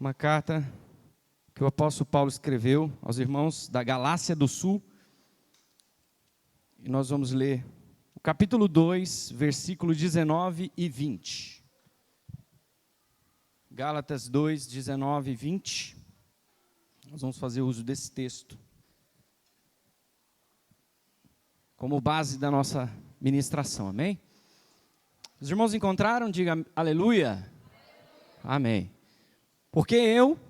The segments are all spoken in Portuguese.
Uma carta que o apóstolo Paulo escreveu aos irmãos da Galácia do Sul. E nós vamos ler o capítulo 2, versículos 19 e 20. Gálatas 2, 19 e 20. Nós vamos fazer uso desse texto como base da nossa ministração, amém? Os irmãos encontraram? Diga aleluia. Amém. Porque eu,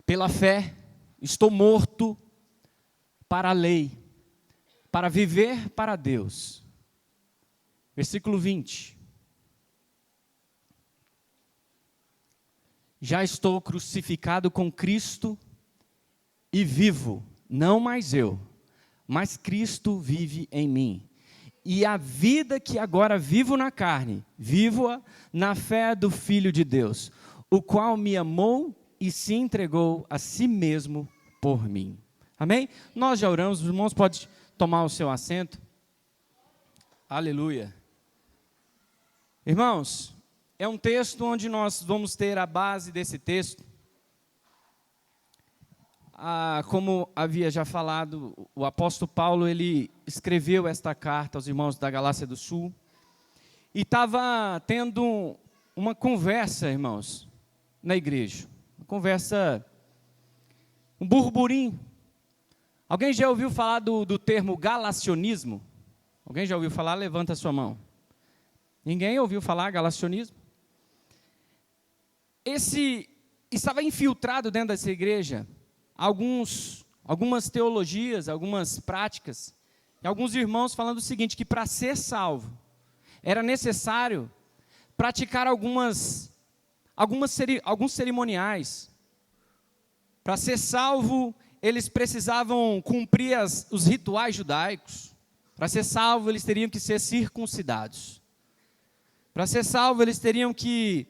pela fé, estou morto para a lei, para viver para Deus. Versículo 20. Já estou crucificado com Cristo e vivo, não mais eu, mas Cristo vive em mim. E a vida que agora vivo na carne, vivo-a na fé do Filho de Deus, o qual me amou e se entregou a si mesmo por mim. Amém? Nós já oramos, os irmãos podem tomar o seu assento. Aleluia. Irmãos, é um texto onde nós vamos ter a base desse texto. Como havia já falado, o apóstolo Paulo, ele escreveu esta carta aos irmãos da Galácia do Sul, e estava tendo uma conversa, irmãos, na igreja, uma conversa, um burburinho. Alguém já ouviu falar do termo galacionismo? Alguém já ouviu falar? Levanta a sua mão. Ninguém ouviu falar galacionismo? Estava infiltrado dentro dessa igreja algumas teologias, algumas práticas, e alguns irmãos falando o seguinte, que para ser salvo, era necessário praticar alguns cerimoniais. Para ser salvo, eles precisavam cumprir os rituais judaicos. Para ser salvo, eles teriam que ser circuncidados. Para ser salvo, eles teriam que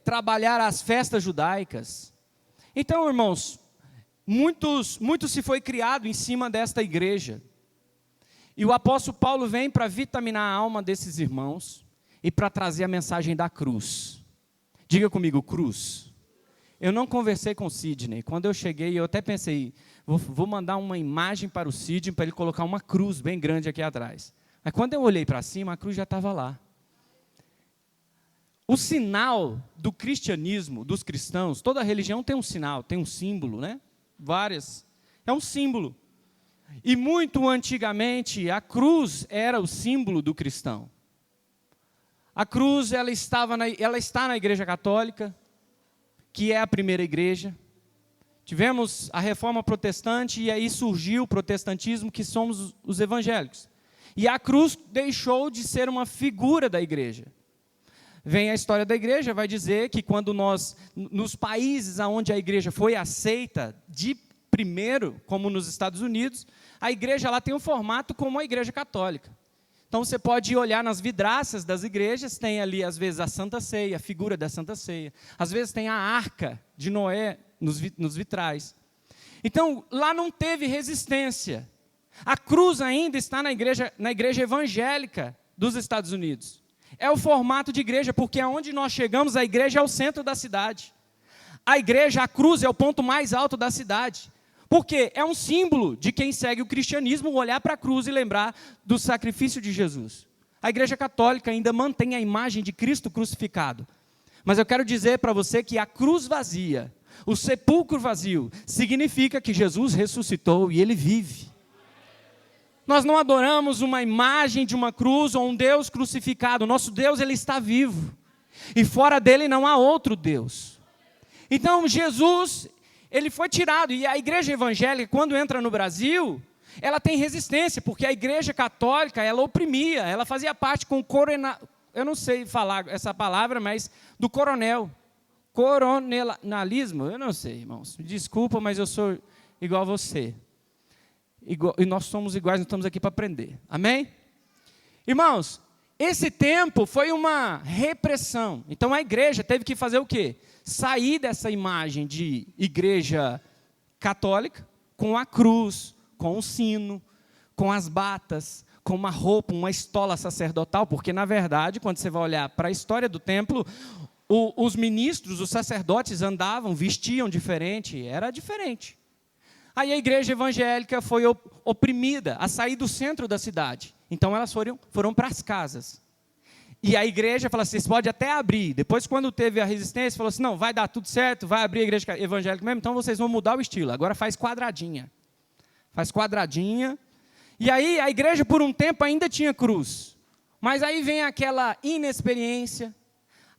trabalhar as festas judaicas. Então, irmãos, muito se foi criado em cima desta igreja. E o apóstolo Paulo vem para vitaminar a alma desses irmãos e para trazer a mensagem da cruz. Diga comigo, cruz. Eu não conversei com o Sidney. Quando eu cheguei, eu até pensei, vou mandar uma imagem para o Sidney, para ele colocar uma cruz bem grande aqui atrás. Mas quando eu olhei para cima, a cruz já estava lá. O sinal do cristianismo, dos cristãos, toda religião tem um sinal, tem um símbolo, né? Várias. É um símbolo. E muito antigamente, a cruz era o símbolo do cristão. A cruz, ela está na Igreja Católica, que é a primeira igreja. Tivemos a Reforma Protestante e aí surgiu o protestantismo, que somos os evangélicos. E a cruz deixou de ser uma figura da igreja. Vem a história da igreja, vai dizer que quando nos países onde a igreja foi aceita, de primeiro, como nos Estados Unidos, a igreja lá tem um formato como a igreja católica. Então você pode olhar nas vidraças das igrejas, tem ali às vezes a Santa Ceia, a figura da Santa Ceia. Às vezes tem a Arca de Noé nos vitrais. Então lá não teve resistência. A cruz ainda está na igreja evangélica dos Estados Unidos. É o formato de igreja, porque aonde nós chegamos, a igreja é o centro da cidade. A cruz é o ponto mais alto da cidade. Porque é um símbolo de quem segue o cristianismo, olhar para a cruz e lembrar do sacrifício de Jesus. A igreja católica ainda mantém a imagem de Cristo crucificado. Mas eu quero dizer para você que a cruz vazia, o sepulcro vazio, significa que Jesus ressuscitou e Ele vive. Nós não adoramos uma imagem de uma cruz ou um Deus crucificado. Nosso Deus, Ele está vivo. E fora dele não há outro Deus. Então, Jesus, Ele foi tirado. E a igreja evangélica, quando entra no Brasil, ela tem resistência, porque a igreja católica, ela oprimia, ela fazia parte com o eu não sei falar essa palavra, mas do coronalismo, eu não sei, irmãos. Me desculpa, mas eu sou igual a você. E nós somos iguais, nós estamos aqui para aprender. Amém? Irmãos, esse tempo foi uma repressão. Então a igreja teve que fazer o quê? Sair dessa imagem de igreja católica, com a cruz, com o sino, com as batas, com uma roupa, uma estola sacerdotal, porque na verdade, quando você vai olhar para a história do templo, os ministros, os sacerdotes andavam, vestiam diferente, era diferente. Aí a igreja evangélica foi oprimida a sair do centro da cidade. Então elas foram para as casas. E a igreja falou assim, vocês podem até abrir. Depois, quando teve a resistência, falou assim, não, vai dar tudo certo, vai abrir a igreja evangélica mesmo, então vocês vão mudar o estilo. Agora faz quadradinha. Faz quadradinha. E aí a igreja, por um tempo, ainda tinha cruz. Mas aí vem aquela inexperiência,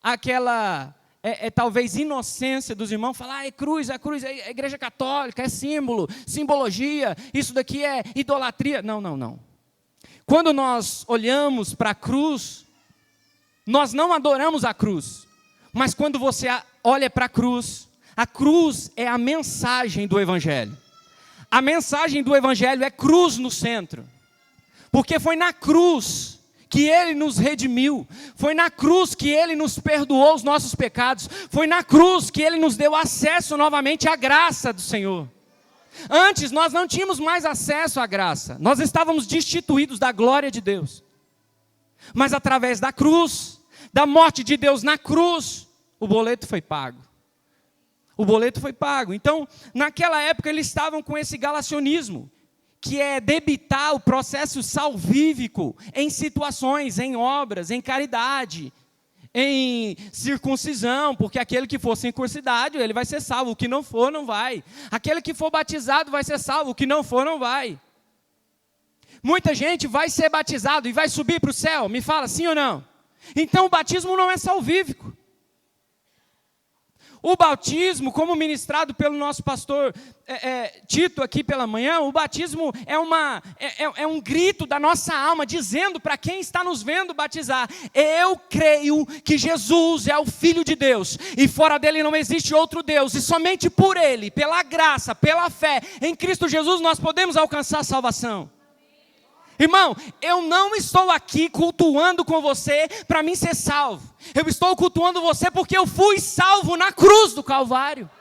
aquela, talvez, inocência dos irmãos, falar, é cruz, é igreja católica, é símbolo, simbologia, isso daqui é idolatria. Não, não, não. Quando nós olhamos para a cruz, nós não adoramos a cruz, mas quando você olha para a cruz é a mensagem do Evangelho. A mensagem do Evangelho é cruz no centro, porque foi na cruz que Ele nos redimiu, foi na cruz que Ele nos perdoou os nossos pecados, foi na cruz que Ele nos deu acesso novamente à graça do Senhor. Antes nós não tínhamos mais acesso à graça, nós estávamos destituídos da glória de Deus. Mas através da cruz, da morte de Deus na cruz, o boleto foi pago. O boleto foi pago. Então, naquela época eles estavam com esse galacionismo, que é debitar o processo salvífico em situações, em obras, em caridade, em circuncisão, porque aquele que for circuncidado, ele vai ser salvo, o que não for, não vai. Aquele que for batizado vai ser salvo, o que não for, não vai. Muita gente vai ser batizado e vai subir para o céu, me fala sim ou não? Então o batismo não é salvífico. O batismo, como ministrado pelo nosso pastor Tito aqui pela manhã, o batismo é um grito da nossa alma, dizendo para quem está nos vendo batizar, eu creio que Jesus é o Filho de Deus, e fora dele não existe outro Deus, e somente por ele, pela graça, pela fé, em Cristo Jesus nós podemos alcançar a salvação. Irmão, eu não estou aqui cultuando com você para mim ser salvo. Eu estou cultuando você porque eu fui salvo na cruz do Calvário.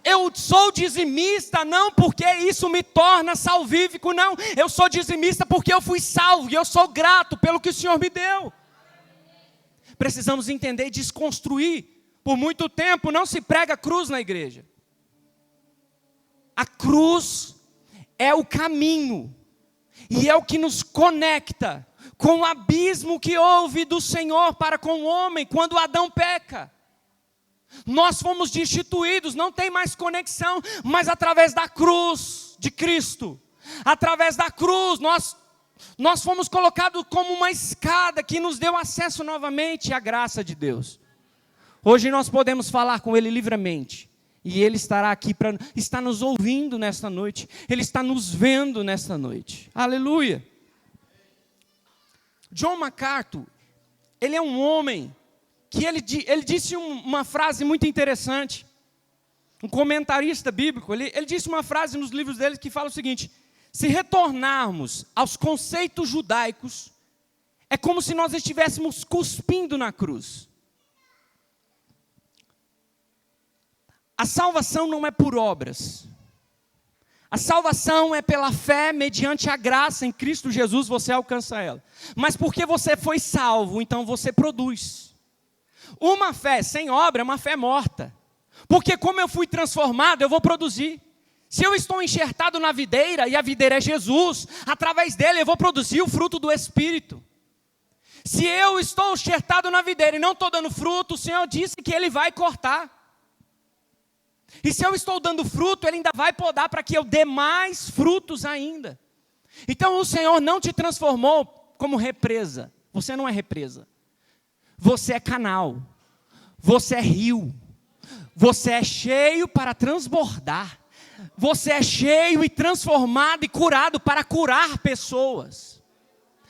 Eu sou dizimista não porque isso me torna salvífico, não. Eu sou dizimista porque eu fui salvo e eu sou grato pelo que o Senhor me deu. Precisamos entender e desconstruir. Por muito tempo não se prega cruz na igreja. A cruz é o caminho. E é o que nos conecta com o abismo que houve do Senhor para com o homem quando Adão peca. Nós fomos destituídos, não tem mais conexão, mas através da cruz de Cristo, através da cruz, nós fomos colocados como uma escada que nos deu acesso novamente à graça de Deus. Hoje nós podemos falar com Ele livremente. E Ele estará aqui, está nos ouvindo nesta noite. Ele está nos vendo nesta noite. Aleluia. John MacArthur, ele é um homem que ele disse uma frase muito interessante. Um comentarista bíblico, ele disse uma frase nos livros dele que fala o seguinte: se retornarmos aos conceitos judaicos, é como se nós estivéssemos cuspindo na cruz. A salvação não é por obras. A salvação é pela fé, mediante a graça em Cristo Jesus, você alcança ela. Mas porque você foi salvo, então você produz. Uma fé sem obra é uma fé morta. Porque como eu fui transformado, eu vou produzir. Se eu estou enxertado na videira, e a videira é Jesus, através dele eu vou produzir o fruto do Espírito. Se eu estou enxertado na videira e não estou dando fruto, o Senhor disse que Ele vai cortar. E se eu estou dando fruto, Ele ainda vai podar para que eu dê mais frutos ainda. Então o Senhor não te transformou como represa. Você não é represa. Você é canal. Você é rio. Você é cheio para transbordar. Você é cheio e transformado e curado para curar pessoas.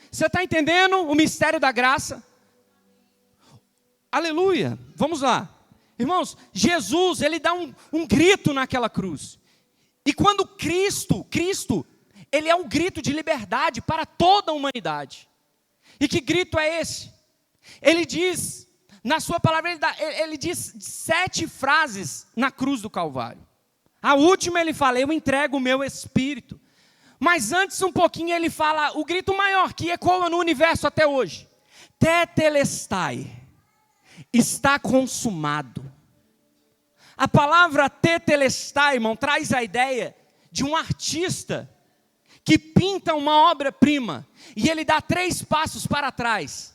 Você está entendendo o mistério da graça? Aleluia. Vamos lá. Irmãos, Jesus, Ele dá um grito naquela cruz. E quando Cristo, Ele é um grito de liberdade para toda a humanidade. E que grito é esse? Ele diz, na sua palavra, ele diz 7 frases na cruz do Calvário. A última ele fala, eu entrego o meu espírito. Mas antes um pouquinho ele fala o grito maior, que ecoa no universo até hoje. Tetelestai. está consumado. A palavra tetelestai, irmão, traz a ideia de um artista que pinta uma obra-prima, e ele dá 3 passos para trás,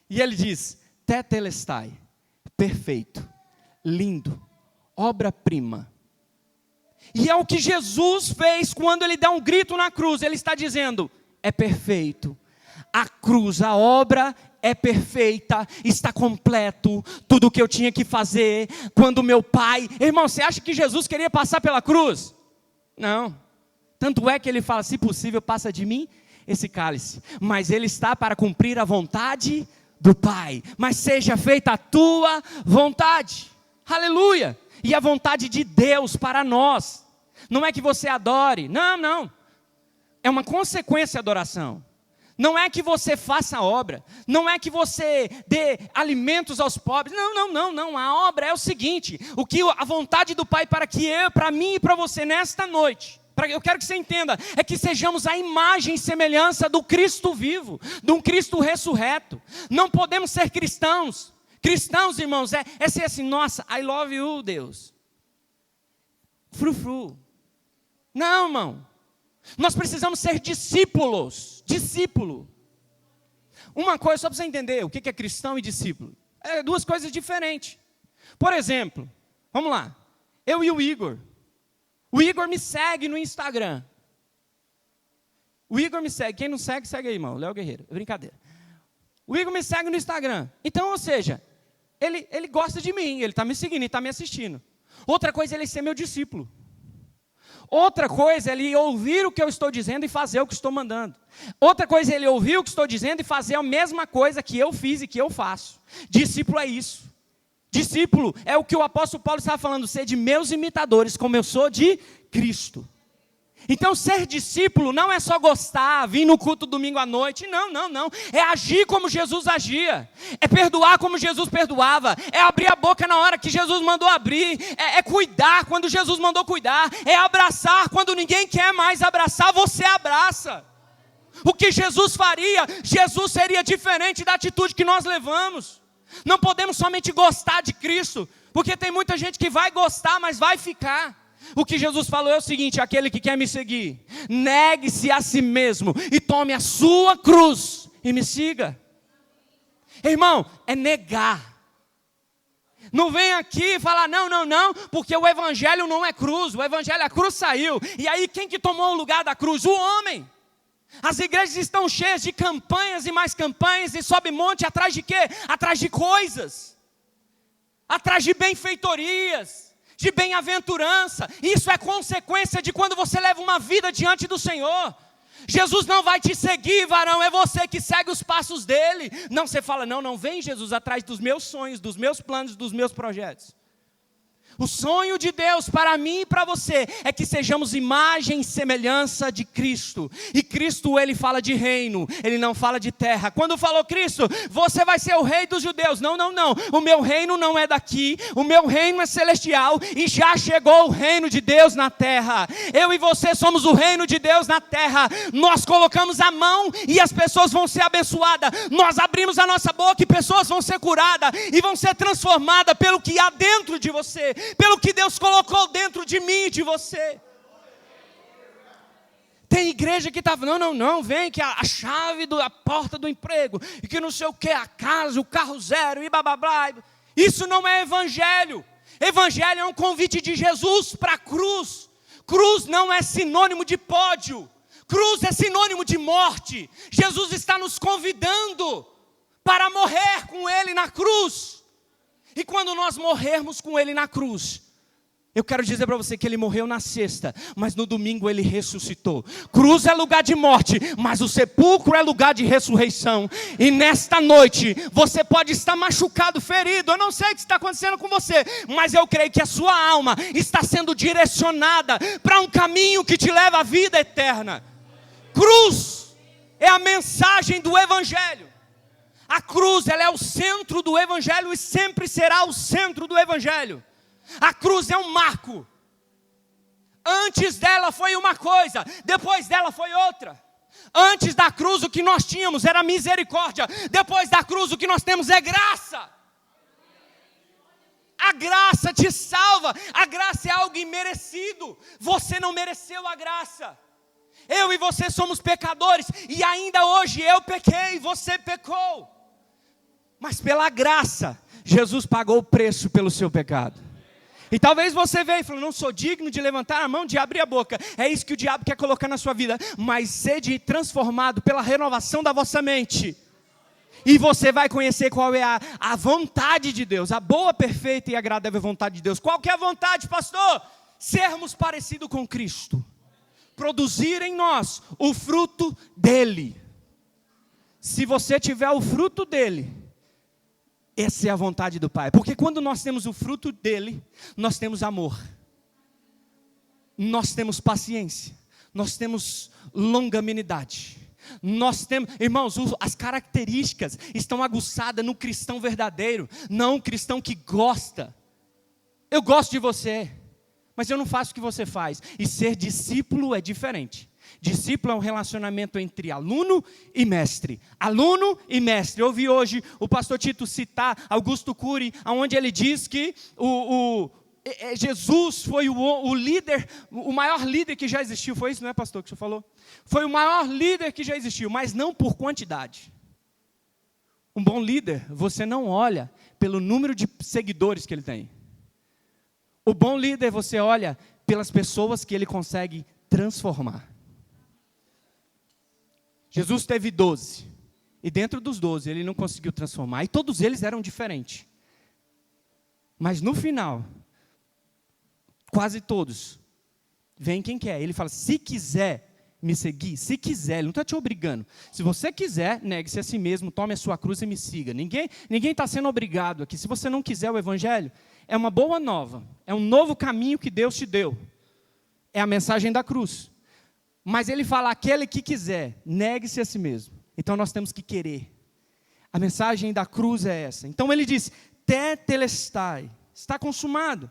e ele diz, tetelestai, perfeito, lindo, obra-prima. E é o que Jesus fez quando ele dá um grito na cruz, ele está dizendo, é perfeito, a cruz, a obra é perfeita, está completo, tudo o que eu tinha que fazer, quando meu pai... Irmão, você acha que Jesus queria passar pela cruz? Não, tanto é que ele fala, se possível, passa de mim esse cálice, mas ele está para cumprir a vontade do Pai, mas seja feita a tua vontade, aleluia, e a vontade de Deus para nós, não é que você adore, não, é uma consequência a adoração. Não é que você faça a obra, não é que você dê alimentos aos pobres, não, a obra é o seguinte, o que a vontade do Pai para mim e para você nesta noite, eu quero que você entenda, é que sejamos a imagem e semelhança do Cristo vivo, de um Cristo ressurreto. Não podemos ser cristãos, irmãos, é ser assim, nossa, I love you, Deus, frufru, não, irmão. Nós precisamos ser discípulos. Discípulo. Uma coisa, só para você entender o que é cristão e discípulo. É 2 coisas diferentes. Por exemplo, vamos lá. Eu e o Igor. O Igor me segue no Instagram. O Igor me segue. Quem não segue, segue aí, irmão. Léo Guerreiro. Brincadeira. O Igor me segue no Instagram. Então, ou seja, ele gosta de mim. Ele está me seguindo, ele está me assistindo. Outra coisa é ele ser meu discípulo. Outra coisa é ele ouvir o que eu estou dizendo e fazer o que estou mandando. Outra coisa é ele ouvir o que estou dizendo e fazer a mesma coisa que eu fiz e que eu faço. Discípulo é isso. Discípulo é o que o apóstolo Paulo estava falando, ser de meus imitadores, como eu sou de Cristo. Então ser discípulo não é só gostar, vir no culto domingo à noite, não, é agir como Jesus agia, é perdoar como Jesus perdoava, é abrir a boca na hora que Jesus mandou abrir, é cuidar quando Jesus mandou cuidar, é abraçar quando ninguém quer mais abraçar, você abraça. O que Jesus faria, Jesus seria diferente da atitude que nós levamos. Não podemos somente gostar de Cristo, porque tem muita gente que vai gostar, mas vai ficar. O que Jesus falou é o seguinte, aquele que quer me seguir, negue-se a si mesmo e tome a sua cruz e me siga. Irmão, é negar. Não vem aqui falar não, porque o evangelho não é cruz, o evangelho, a cruz saiu. E aí quem que tomou o lugar da cruz? O homem. As igrejas estão cheias de campanhas e mais campanhas e sobe monte atrás de quê? Atrás de coisas, atrás de benfeitorias, de bem-aventurança. Isso é consequência de quando você leva uma vida diante do Senhor. Jesus não vai te seguir, varão, é você que segue os passos dele. Não, você fala, não vem Jesus atrás dos meus sonhos, dos meus planos, dos meus projetos. O sonho de Deus para mim e para você é que sejamos imagem e semelhança de Cristo. E Cristo, ele fala de reino, ele não fala de terra. Quando falou Cristo, você vai ser o rei dos judeus. Não. O meu reino não é daqui, o meu reino é celestial e já chegou o reino de Deus na terra. Eu e você somos o reino de Deus na terra. Nós colocamos a mão e as pessoas vão ser abençoadas. Nós abrimos a nossa boca e pessoas vão ser curadas e vão ser transformadas pelo que há dentro de você, pelo que Deus colocou dentro de mim e de você. Tem igreja que está, não, vem que a chave da porta do emprego, e que não sei o que, a casa, o carro zero, e blá. Isso não é evangelho. Evangelho é um convite de Jesus para a cruz. Cruz não é sinônimo de pódio. Cruz é sinônimo de morte. Jesus está nos convidando para morrer com Ele na cruz. E quando nós morrermos com Ele na cruz, eu quero dizer para você que Ele morreu na sexta, mas no domingo Ele ressuscitou. Cruz é lugar de morte, mas o sepulcro é lugar de ressurreição. E nesta noite, você pode estar machucado, ferido. Eu não sei o que está acontecendo com você, mas eu creio que a sua alma está sendo direcionada para um caminho que te leva à vida eterna. Cruz é a mensagem do Evangelho. A cruz, ela é o centro do Evangelho e sempre será o centro do Evangelho. A cruz é um marco. Antes dela foi uma coisa, depois dela foi outra. Antes da cruz o que nós tínhamos era misericórdia. Depois da cruz o que nós temos é graça. graça te salva. A graça é algo imerecido. Você não mereceu a graça. Eu e você somos pecadores, e ainda hoje eu pequei, você pecou. Mas pela graça, Jesus pagou o preço pelo seu pecado. E talvez você veja e fale, não sou digno de levantar a mão, de abrir a boca. É isso que o diabo quer colocar na sua vida. Mas sede transformado pela renovação da vossa mente. E você vai conhecer qual é a vontade de Deus, a boa, perfeita e agradável vontade de Deus. Qual que é a vontade, pastor? Sermos parecidos com Cristo. Produzir em nós o fruto dele. Se você tiver o fruto dele, essa é a vontade do Pai. Porque quando nós temos o fruto dele, nós temos amor. Nós temos paciência. Nós temos longanimidade. Nós temos, irmãos, as características estão aguçadas no cristão verdadeiro. Não o cristão que gosta. Eu gosto de você, mas eu não faço o que você faz. E ser discípulo é diferente. Discípulo é um relacionamento entre aluno e mestre. Aluno e mestre. Eu ouvi hoje o pastor Tito citar Augusto Cury, onde ele diz que Jesus foi o líder, o maior líder que já existiu. Foi isso, não é, pastor, que o senhor falou? Foi o maior líder que já existiu, mas não por quantidade. Um bom líder, você não olha pelo número de seguidores que ele tem. O bom líder, você olha pelas pessoas que ele consegue transformar. Jesus teve 12, e dentro dos 12 ele não conseguiu transformar, e todos eles eram diferentes. Mas no final, quase todos, vem quem quer. Ele fala, se quiser me seguir, se quiser, ele não está te obrigando. Se você quiser, negue-se a si mesmo, tome a sua cruz e me siga. Ninguém está sendo obrigado aqui. Se você não quiser o evangelho, é uma boa nova, é um novo caminho que Deus te deu. É a mensagem da cruz. Mas ele fala, aquele que quiser, negue-se a si mesmo. Então nós temos que querer. A mensagem da cruz é essa. Então ele diz, tetelestai, está consumado.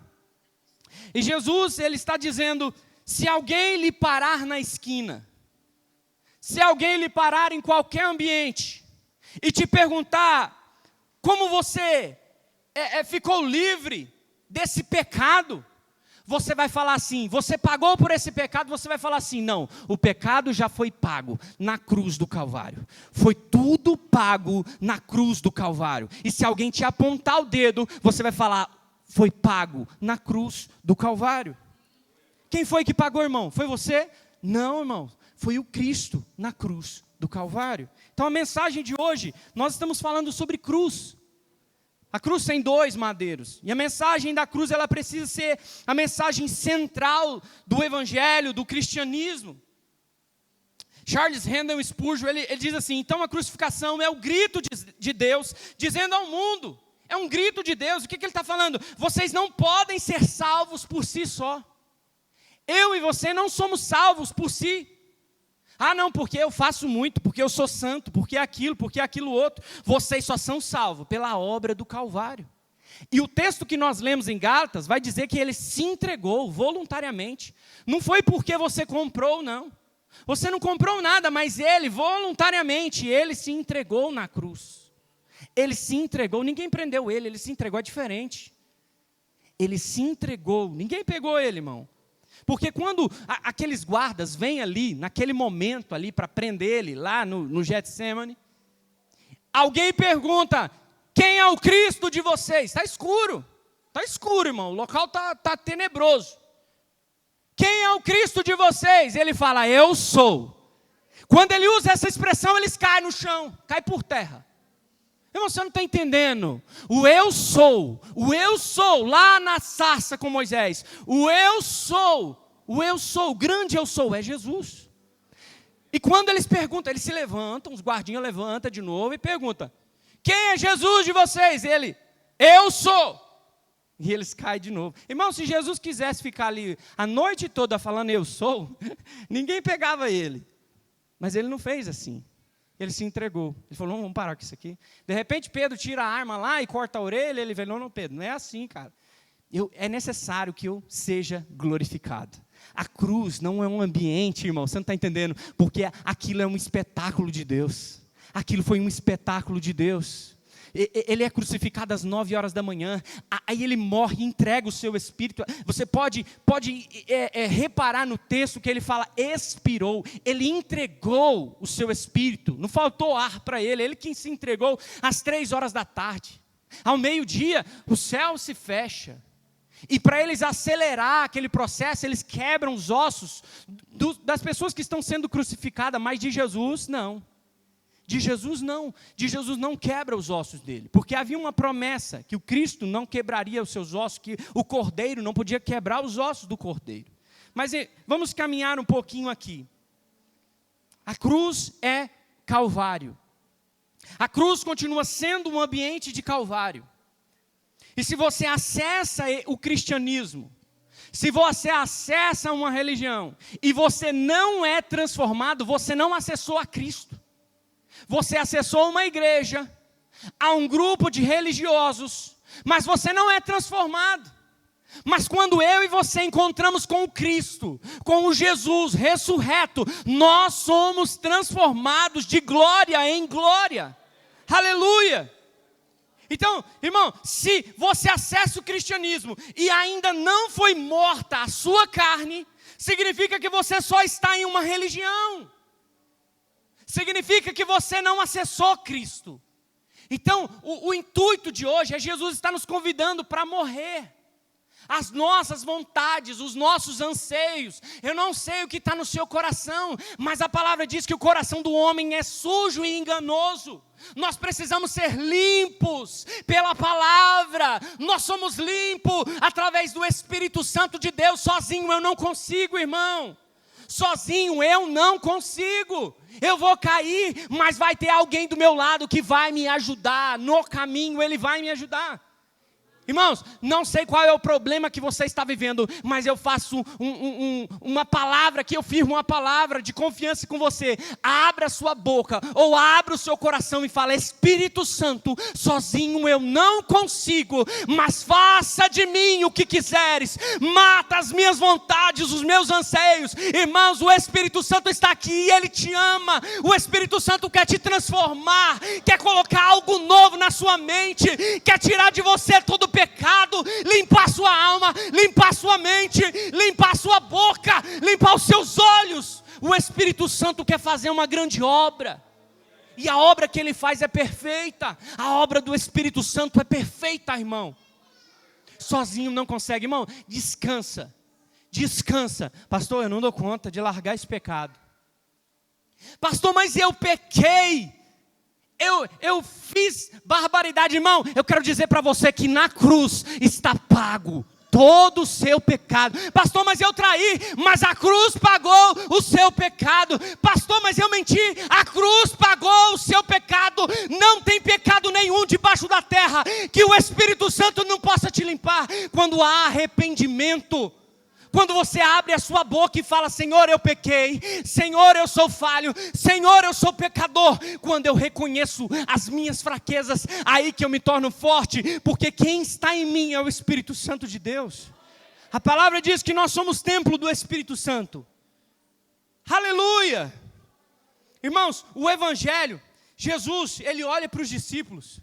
E Jesus, ele está dizendo, se alguém lhe parar na esquina, se alguém lhe parar em qualquer ambiente, e te perguntar, como você ficou livre desse pecado, você vai falar assim, você pagou por esse pecado, você vai falar assim, não, o pecado já foi pago na cruz do Calvário. Foi tudo pago na cruz do Calvário. E se alguém te apontar o dedo, você vai falar, foi pago na cruz do Calvário. Quem foi que pagou, irmão? Foi você? Não, irmão, foi o Cristo na cruz do Calvário. Então a mensagem de hoje, nós estamos falando sobre cruz. A cruz tem 2 madeiros, e a mensagem da cruz, ela precisa ser a mensagem central do evangelho, do cristianismo. Charles Haddon Spurgeon, ele diz assim, então a crucificação é o grito de Deus, dizendo ao mundo, é um grito de Deus. O que ele está falando? Vocês não podem ser salvos por si só. Eu e você não somos salvos por si. Ah, não, porque eu faço muito, porque eu sou santo, porque aquilo outro. Vocês só são salvos pela obra do Calvário. E o texto que nós lemos em Gálatas vai dizer que ele se entregou voluntariamente. Não foi porque você comprou, não. Você não comprou nada, mas ele voluntariamente, ele se entregou na cruz. Ele se entregou, ninguém prendeu ele se entregou, é diferente. Ele se entregou, ninguém pegou ele, irmão. Porque quando aqueles guardas vêm ali, naquele momento ali, para prender ele, lá no Getsemane, alguém pergunta, quem é o Cristo de vocês? Está escuro, irmão, o local está tenebroso. Quem é o Cristo de vocês? Ele fala, eu sou. Quando ele usa essa expressão, eles caem no chão, caem por terra. Irmão, você não está entendendo. O eu sou, lá na sarça com Moisés. O grande eu sou, é Jesus. E quando eles perguntam, eles se levantam, os guardinhas levantam de novo e perguntam, quem é Jesus de vocês? Ele, eu sou. E eles caem de novo. Irmão, se Jesus quisesse ficar ali a noite toda falando eu sou, ninguém pegava ele. Mas ele não fez assim. Ele se entregou. Ele falou, vamos parar com isso aqui. De repente, Pedro tira a arma lá e corta a orelha. Ele falou, não, Pedro, não é assim, cara. É necessário que eu seja glorificado. A cruz não é um ambiente, irmão, você não está entendendo. Porque aquilo é um espetáculo de Deus. Aquilo foi um espetáculo de Deus. ele é crucificado às 9 horas da manhã, aí ele morre e entrega o seu espírito. Você pode reparar no texto que ele fala, expirou, ele entregou o seu espírito, não faltou ar para ele que se entregou às 3 horas da tarde. Ao meio-dia, o céu se fecha. E para eles acelerar aquele processo, eles quebram os ossos das pessoas que estão sendo crucificadas, mas de Jesus não. De Jesus não quebra os ossos dele, porque havia uma promessa, que o Cristo não quebraria os seus ossos, que o Cordeiro não podia quebrar os ossos do Cordeiro. Mas vamos caminhar um pouquinho aqui. A cruz é Calvário. A cruz continua sendo um ambiente de Calvário. E se você acessa o cristianismo, se você acessa uma religião, e você não é transformado, você não acessou a Cristo. Você acessou uma igreja, a um grupo de religiosos, mas você não é transformado. Mas quando eu e você encontramos com o Cristo, com o Jesus ressurreto, nós somos transformados de glória em glória. Aleluia! Então, irmão, se você acessa o cristianismo e ainda não foi morta a sua carne, significa que você só está em uma religião. Significa que você não acessou Cristo. Então, o intuito de hoje é Jesus estar nos convidando para morrer. As nossas vontades, os nossos anseios. Eu não sei o que está no seu coração, mas a palavra diz que o coração do homem é sujo e enganoso. Nós precisamos ser limpos pela palavra. Nós somos limpos através do Espírito Santo de Deus. Sozinho eu não consigo, irmão. Sozinho eu não consigo. Eu vou cair, mas vai ter alguém do meu lado que vai me ajudar. No caminho ele vai me ajudar. Irmãos, não sei qual é o problema que você está vivendo, mas eu faço uma palavra, que eu firmo uma palavra de confiança com você. Abra a sua boca, ou abra o seu coração e fala: Espírito Santo, sozinho eu não consigo, mas faça de mim o que quiseres. Mata as minhas vontades, os meus anseios. Irmãos, o Espírito Santo está aqui e Ele te ama. O Espírito Santo quer te transformar, quer colocar algo novo na sua mente, quer tirar de você todo pecado, limpar sua alma, limpar sua mente, limpar sua boca, limpar os seus olhos. O Espírito Santo quer fazer uma grande obra, e a obra que Ele faz é perfeita. A obra do Espírito Santo é perfeita, irmão. Sozinho não consegue, irmão. Descansa, pastor, eu não dou conta de largar esse pecado. Pastor, mas eu pequei, eu fiz barbaridade. Irmão, eu quero dizer para você que na cruz está pago todo o seu pecado. Pastor, mas eu traí, mas a cruz pagou o seu pecado. Pastor, mas eu menti, a cruz pagou o seu pecado. Não tem pecado nenhum debaixo da terra que o Espírito Santo não possa te limpar. Quando há arrependimento, quando você abre a sua boca e fala: Senhor, eu pequei, Senhor, eu sou falho, Senhor, eu sou pecador. Quando eu reconheço as minhas fraquezas, aí que eu me torno forte, porque quem está em mim é o Espírito Santo de Deus. A palavra diz que nós somos templo do Espírito Santo. Aleluia! Irmãos, o Evangelho, Jesus, Ele olha para os discípulos.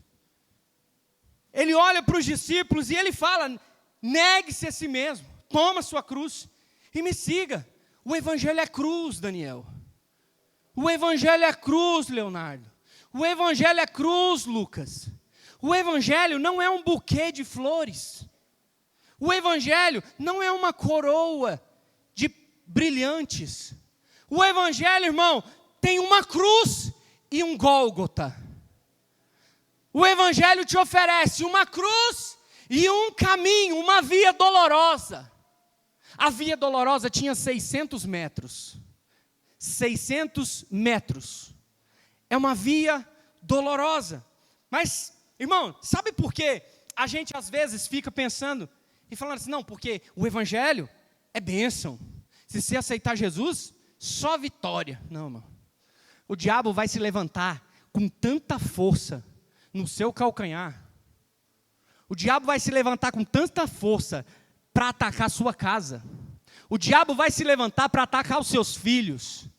Ele olha para os discípulos e Ele fala: negue-se a si mesmo. Toma sua cruz e me siga. O Evangelho é cruz, Daniel. O Evangelho é cruz, Leonardo. O Evangelho é cruz, Lucas. O Evangelho não é um buquê de flores. O Evangelho não é uma coroa de brilhantes. O Evangelho, irmão, tem uma cruz e um Gólgota. O Evangelho te oferece uma cruz e um caminho, uma via dolorosa. A via dolorosa tinha 600 metros. 600 metros. É uma via dolorosa. Mas, irmão, sabe por que a gente às vezes fica pensando e falando assim: não, porque o Evangelho é bênção. Se você aceitar Jesus, só vitória. Não, irmão. O diabo vai se levantar com tanta força no seu calcanhar. O diabo vai se levantar com tanta força para atacar a sua casa. O diabo vai se levantar para atacar os seus filhos.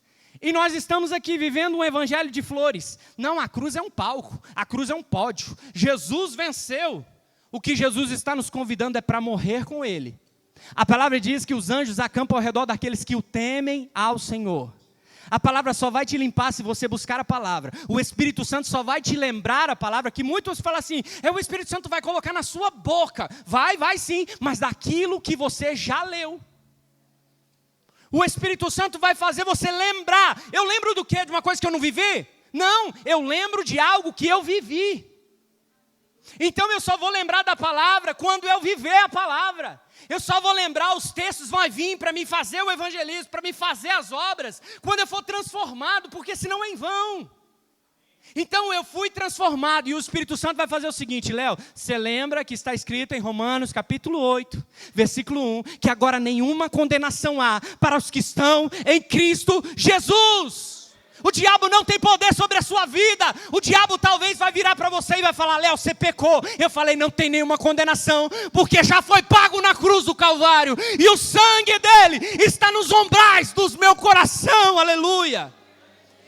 E nós estamos aqui vivendo um evangelho de flores. Não, a cruz é um palco, a cruz é um pódio. Jesus venceu. O que Jesus está nos convidando é para morrer com Ele. A palavra diz que os anjos acampam ao redor daqueles que o temem ao Senhor. A palavra só vai te limpar se você buscar a palavra. O Espírito Santo só vai te lembrar a palavra, que muitos falam assim, o Espírito Santo vai colocar na sua boca. Vai sim, mas daquilo que você já leu. O Espírito Santo vai fazer você lembrar. Eu lembro do quê? De uma coisa que eu não vivi? Não, eu lembro de algo que eu vivi. Então eu só vou lembrar da palavra quando eu viver a palavra. Eu só vou lembrar, os textos vão vir para me fazer o evangelismo, para me fazer as obras, quando eu for transformado, porque senão é em vão. Então eu fui transformado e o Espírito Santo vai fazer o seguinte, Léo, você lembra que está escrito em Romanos capítulo 8, versículo 1, que agora nenhuma condenação há para os que estão em Cristo Jesus. O diabo não tem poder sobre a sua vida. O diabo talvez vai virar para você e vai falar, Léo, você pecou. Eu falei, não tem nenhuma condenação, porque já foi pago na cruz do Calvário, e o sangue dele está nos umbrais do meu coração, aleluia.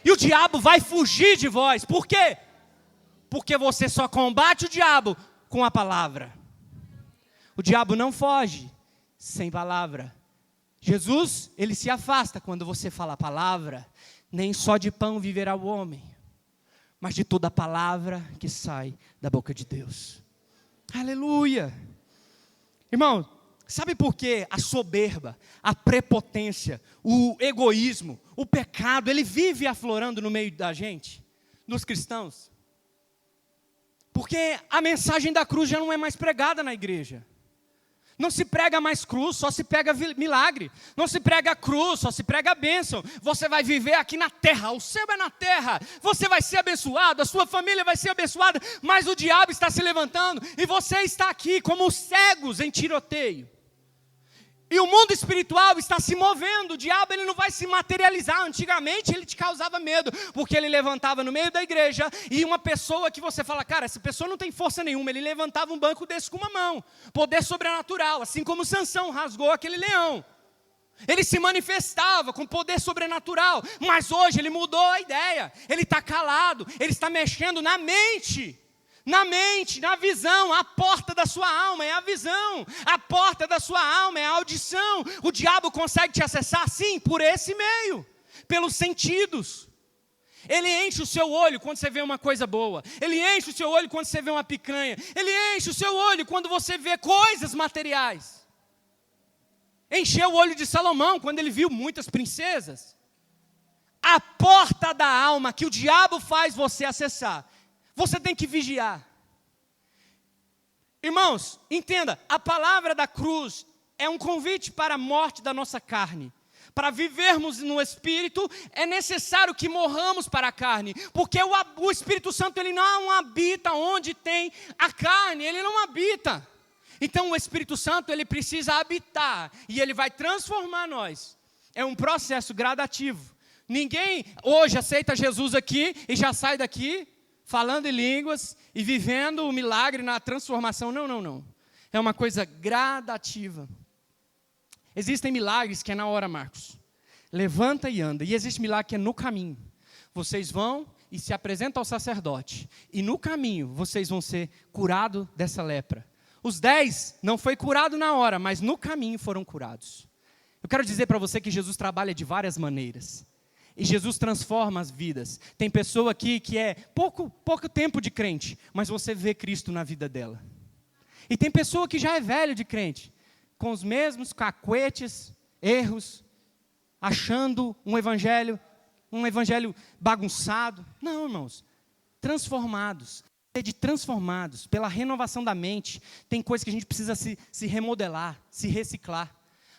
E o diabo vai fugir de vós. Por quê? Porque você só combate o diabo com a palavra. O diabo não foge sem palavra. Jesus, ele se afasta quando você fala a palavra. Nem só de pão viverá o homem, mas de toda a palavra que sai da boca de Deus. Aleluia. Irmão, sabe por que a soberba, a prepotência, o egoísmo, o pecado, ele vive aflorando no meio da gente, dos cristãos? Porque a mensagem da cruz já não é mais pregada na igreja. Não se prega mais cruz, só se prega milagre. Não se prega cruz, só se prega bênção. Você vai viver aqui na terra, o céu é na terra. Você vai ser abençoado, a sua família vai ser abençoada. Mas o diabo está se levantando e você está aqui como cegos em tiroteio. E o mundo espiritual está se movendo. O diabo, ele não vai se materializar. Antigamente ele te causava medo, porque ele levantava no meio da igreja, e uma pessoa que você fala, cara, essa pessoa não tem força nenhuma, ele levantava um banco desse com uma mão. Poder sobrenatural, assim como Sansão rasgou aquele leão. Ele se manifestava com poder sobrenatural, mas hoje ele mudou a ideia. Ele está calado, ele está mexendo na mente, na visão. A porta da sua alma é a visão, a porta da sua alma é a audição. O diabo consegue te acessar, sim, por esse meio, pelos sentidos. Ele enche o seu olho quando você vê uma coisa boa, ele enche o seu olho quando você vê uma picanha, ele enche o seu olho quando você vê coisas materiais. Encheu o olho de Salomão quando ele viu muitas princesas. A porta da alma que o diabo faz você acessar, você tem que vigiar. Irmãos, entenda, a palavra da cruz é um convite para a morte da nossa carne. Para vivermos no Espírito, é necessário que morramos para a carne, porque o Espírito Santo, ele não habita onde tem a carne, ele não habita. Então o Espírito Santo, ele precisa habitar, e ele vai transformar nós. É um processo gradativo. Ninguém hoje aceita Jesus aqui e já sai daqui falando em línguas e vivendo o milagre na transformação. Não. É uma coisa gradativa. Existem milagres que é na hora, Marcos. Levanta e anda. E existe milagre que é no caminho. Vocês vão e se apresentam ao sacerdote. E no caminho vocês vão ser curados dessa lepra. Os 10 não foi curado na hora, mas no caminho foram curados. Eu quero dizer para você que Jesus trabalha de várias maneiras. E Jesus transforma as vidas. Tem pessoa aqui que é pouco tempo de crente, mas você vê Cristo na vida dela. E tem pessoa que já é velho de crente, com os mesmos cacuetes, erros, achando um evangelho bagunçado. Não, irmãos, transformados pela renovação da mente. Tem coisas que a gente precisa se remodelar, se reciclar.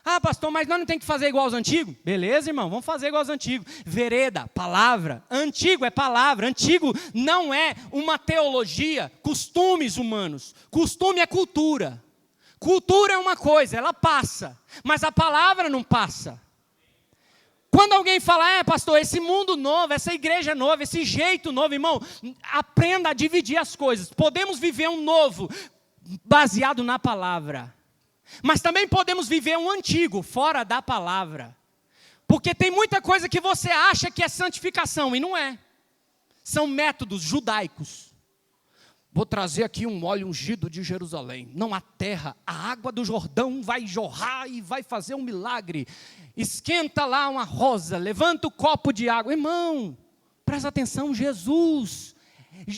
Ah, pastor, mas nós não tem que fazer igual aos antigos? Beleza, irmão, vamos fazer igual aos antigos. Vereda, palavra. Antigo é palavra. Antigo não é uma teologia, costumes humanos. Costume é cultura. Cultura é uma coisa, ela passa, mas a palavra não passa. Quando alguém fala, pastor, esse mundo novo, essa igreja nova, esse jeito novo, irmão, aprenda a dividir as coisas. Podemos viver um novo baseado na palavra, mas também podemos viver um antigo fora da palavra. Porque tem muita coisa que você acha que é santificação, e não é. São métodos judaicos. Vou trazer aqui um óleo ungido de Jerusalém. Não, a terra, a água do Jordão vai jorrar e vai fazer um milagre. Esquenta lá uma rosa, levanta o copo de água. Irmão, presta atenção, Jesus.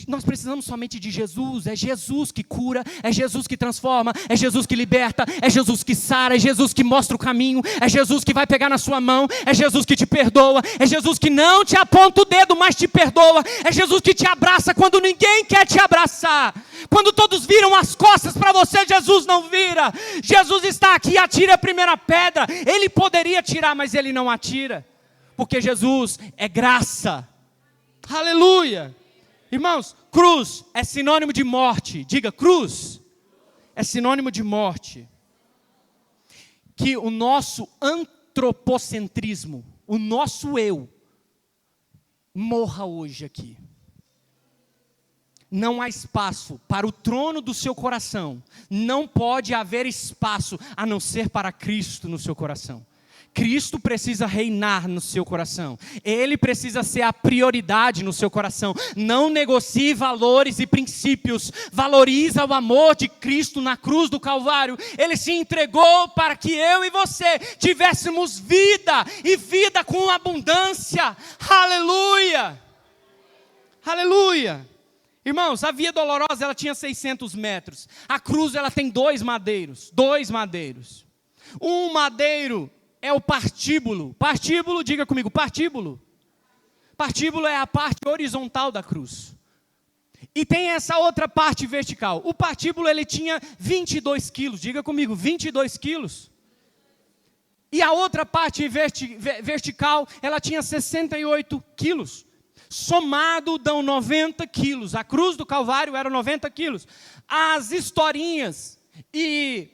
Nós precisamos somente de Jesus. É Jesus que cura, é Jesus que transforma, é Jesus que liberta, é Jesus que sara, é Jesus que mostra o caminho, é Jesus que vai pegar na sua mão, é Jesus que te perdoa, é Jesus que não te aponta o dedo, mas te perdoa, é Jesus que te abraça quando ninguém quer te abraçar. Quando todos viram as costas para você, Jesus não vira. Jesus está aqui, atira a primeira pedra. Ele poderia tirar, mas ele não atira, porque Jesus é graça. Aleluia. Irmãos, cruz é sinônimo de morte. Diga, cruz é sinônimo de morte. Que o nosso antropocentrismo, o nosso eu, morra hoje aqui. Não há espaço para o trono do seu coração. Não pode haver espaço a não ser para Cristo no seu coração. Cristo precisa reinar no seu coração. Ele precisa ser a prioridade no seu coração. Não negocie valores e princípios. Valoriza o amor de Cristo na cruz do Calvário. Ele se entregou para que eu e você tivéssemos vida, e vida com abundância. Aleluia! Aleluia! Irmãos, a Via Dolorosa ela tinha 600 metros. A cruz ela tem 2 madeiros. 2 madeiros. Um madeiro é o partíbulo. Partíbulo, diga comigo, partíbulo. Partíbulo é a parte horizontal da cruz. E tem essa outra parte vertical. O partíbulo ele tinha 22 quilos. Diga comigo, 22 quilos. E a outra parte vertical, ela tinha 68 quilos. Somado dão 90 quilos. A cruz do Calvário era 90 quilos. As historinhas e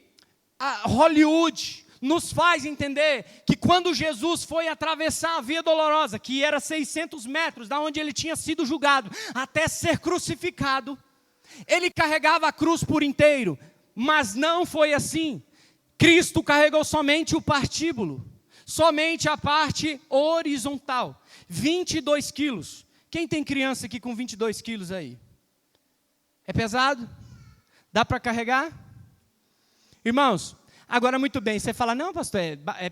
a Hollywood nos faz entender que quando Jesus foi atravessar a Via Dolorosa, que era 600 metros, da onde ele tinha sido julgado, até ser crucificado, ele carregava a cruz por inteiro, mas não foi assim. Cristo carregou somente o partíbulo, somente a parte horizontal, 22 quilos. Quem tem criança aqui com 22 quilos aí? É pesado? Dá para carregar? Irmãos, agora, muito bem, você fala, não, pastor,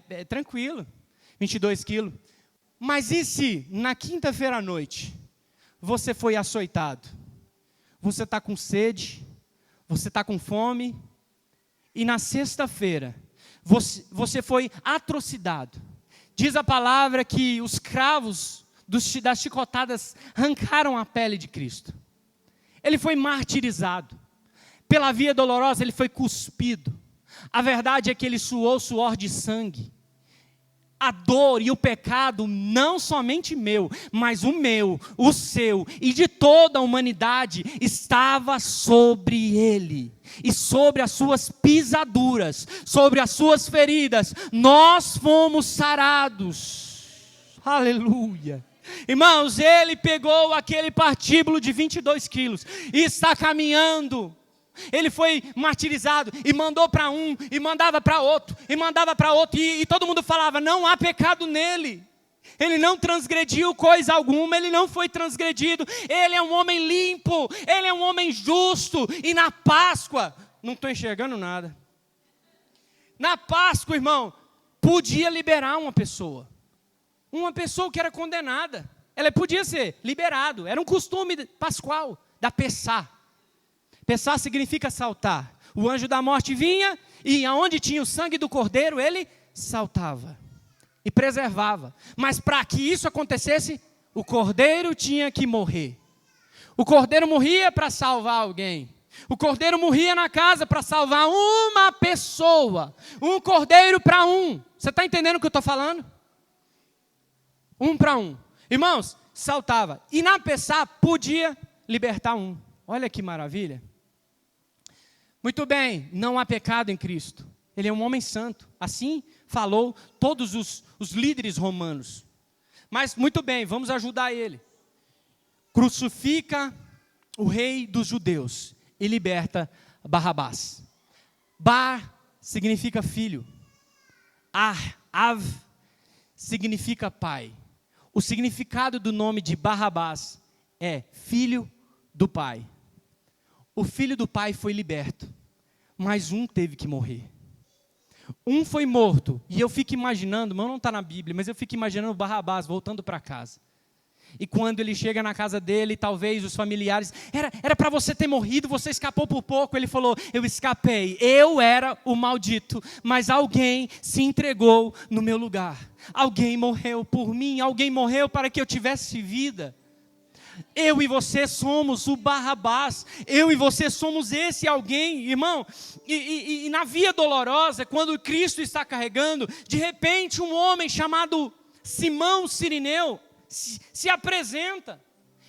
é tranquilo, 22 quilos. Mas e se, na quinta-feira à noite, você foi açoitado? Você está com sede, você está com fome, e na sexta-feira, você foi atrocidado. Diz a palavra que os cravos das chicotadas arrancaram a pele de Cristo. Ele foi martirizado. Pela Via Dolorosa, ele foi cuspido. A verdade é que ele suou suor de sangue. A dor e o pecado, não somente meu, mas o meu, o seu e de toda a humanidade, estava sobre ele. E sobre as suas pisaduras, sobre as suas feridas, nós fomos sarados. Aleluia. Irmãos, ele pegou aquele partíbulo de 22 quilos e está caminhando. Ele foi martirizado e mandou para um, e mandava para outro, e mandava para outro, e todo mundo falava, não há pecado nele. Ele não transgrediu coisa alguma, ele não foi transgredido, ele é um homem limpo, ele é um homem justo. E na Páscoa, não estou enxergando nada. Na Páscoa, irmão, podia liberar uma pessoa que era condenada, ela podia ser liberada, era um costume pascual, da Pessá. Pessá significa saltar. O anjo da morte vinha e aonde tinha o sangue do cordeiro, ele saltava e preservava. Mas para que isso acontecesse, o cordeiro tinha que morrer. O cordeiro morria para salvar alguém. O cordeiro morria na casa para salvar uma pessoa. Um cordeiro para um. Você está entendendo o que eu estou falando? Um para um. Irmãos, saltava. E na Pessá podia libertar um. Olha que maravilha. Muito bem, não há pecado em Cristo. Ele é um homem santo. Assim falou todos os líderes romanos. Mas, muito bem, vamos ajudar ele. Crucifica o rei dos judeus e liberta Barrabás. Bar significa filho. Av significa pai. O significado do nome de Barrabás é filho do pai. O filho do pai foi liberto, mas um teve que morrer. Um foi morto, e eu fico imaginando, não está na Bíblia, mas eu fico imaginando Barrabás voltando para casa. E quando ele chega na casa dele, talvez os familiares, era para você ter morrido, você escapou por pouco. Ele falou, eu escapei, eu era o maldito, mas alguém se entregou no meu lugar. Alguém morreu por mim, alguém morreu para que eu tivesse vida. Eu e você somos o Barrabás, eu e você somos esse alguém, irmão. E na via dolorosa, quando Cristo está carregando, de repente um homem chamado Simão Cirineu se apresenta.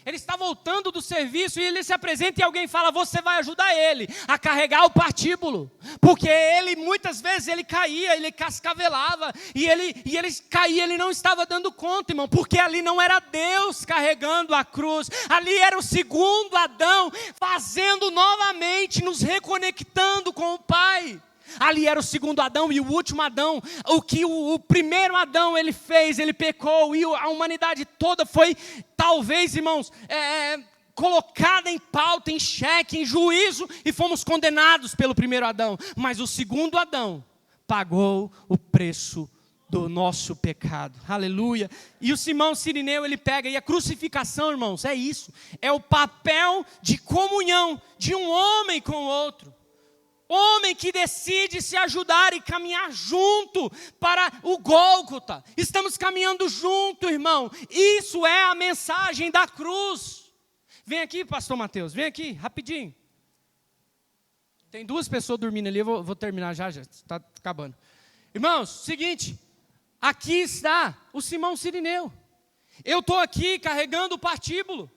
Ele está voltando do serviço e ele se apresenta e alguém fala, você vai ajudar ele a carregar o patíbulo. Porque ele muitas vezes ele caía, ele cascavelava e ele caía, ele não estava dando conta, irmão. Porque ali não era Deus carregando a cruz, ali era o segundo Adão fazendo novamente, nos reconectando com o Pai. Ali era o segundo Adão e o último Adão. O que o primeiro Adão ele fez, ele pecou e a humanidade toda foi, talvez, irmãos, colocada em pauta, em xeque, em juízo e fomos condenados pelo primeiro Adão. Mas o segundo Adão pagou o preço do nosso pecado. Aleluia. E o Simão Cirineu ele pega, e a crucificação, irmãos, é isso. É o papel de comunhão de um homem com o outro. Homem que decide se ajudar e caminhar junto para o Gólgota. Estamos caminhando junto, irmão. Isso é a mensagem da cruz. Vem aqui, pastor Mateus, vem aqui, rapidinho. Tem 2 pessoas dormindo ali, eu vou terminar já, está acabando. Irmãos, seguinte, aqui está o Simão Cirineu. Eu estou aqui carregando o patíbulo.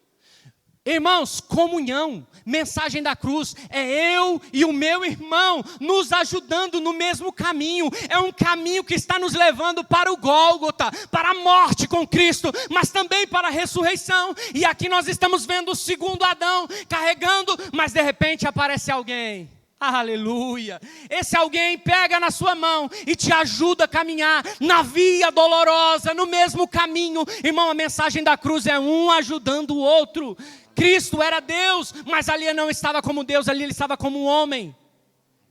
Irmãos, comunhão, mensagem da cruz, é eu e o meu irmão nos ajudando no mesmo caminho. É um caminho que está nos levando para o Gólgota, para a morte com Cristo, mas também para a ressurreição. E aqui nós estamos vendo o segundo Adão carregando, mas de repente aparece alguém. Aleluia, esse alguém pega na sua mão e te ajuda a caminhar na via dolorosa, no mesmo caminho. Irmão, a mensagem da cruz é um ajudando o outro. Cristo era Deus, mas ali não estava como Deus, ali ele estava como um homem,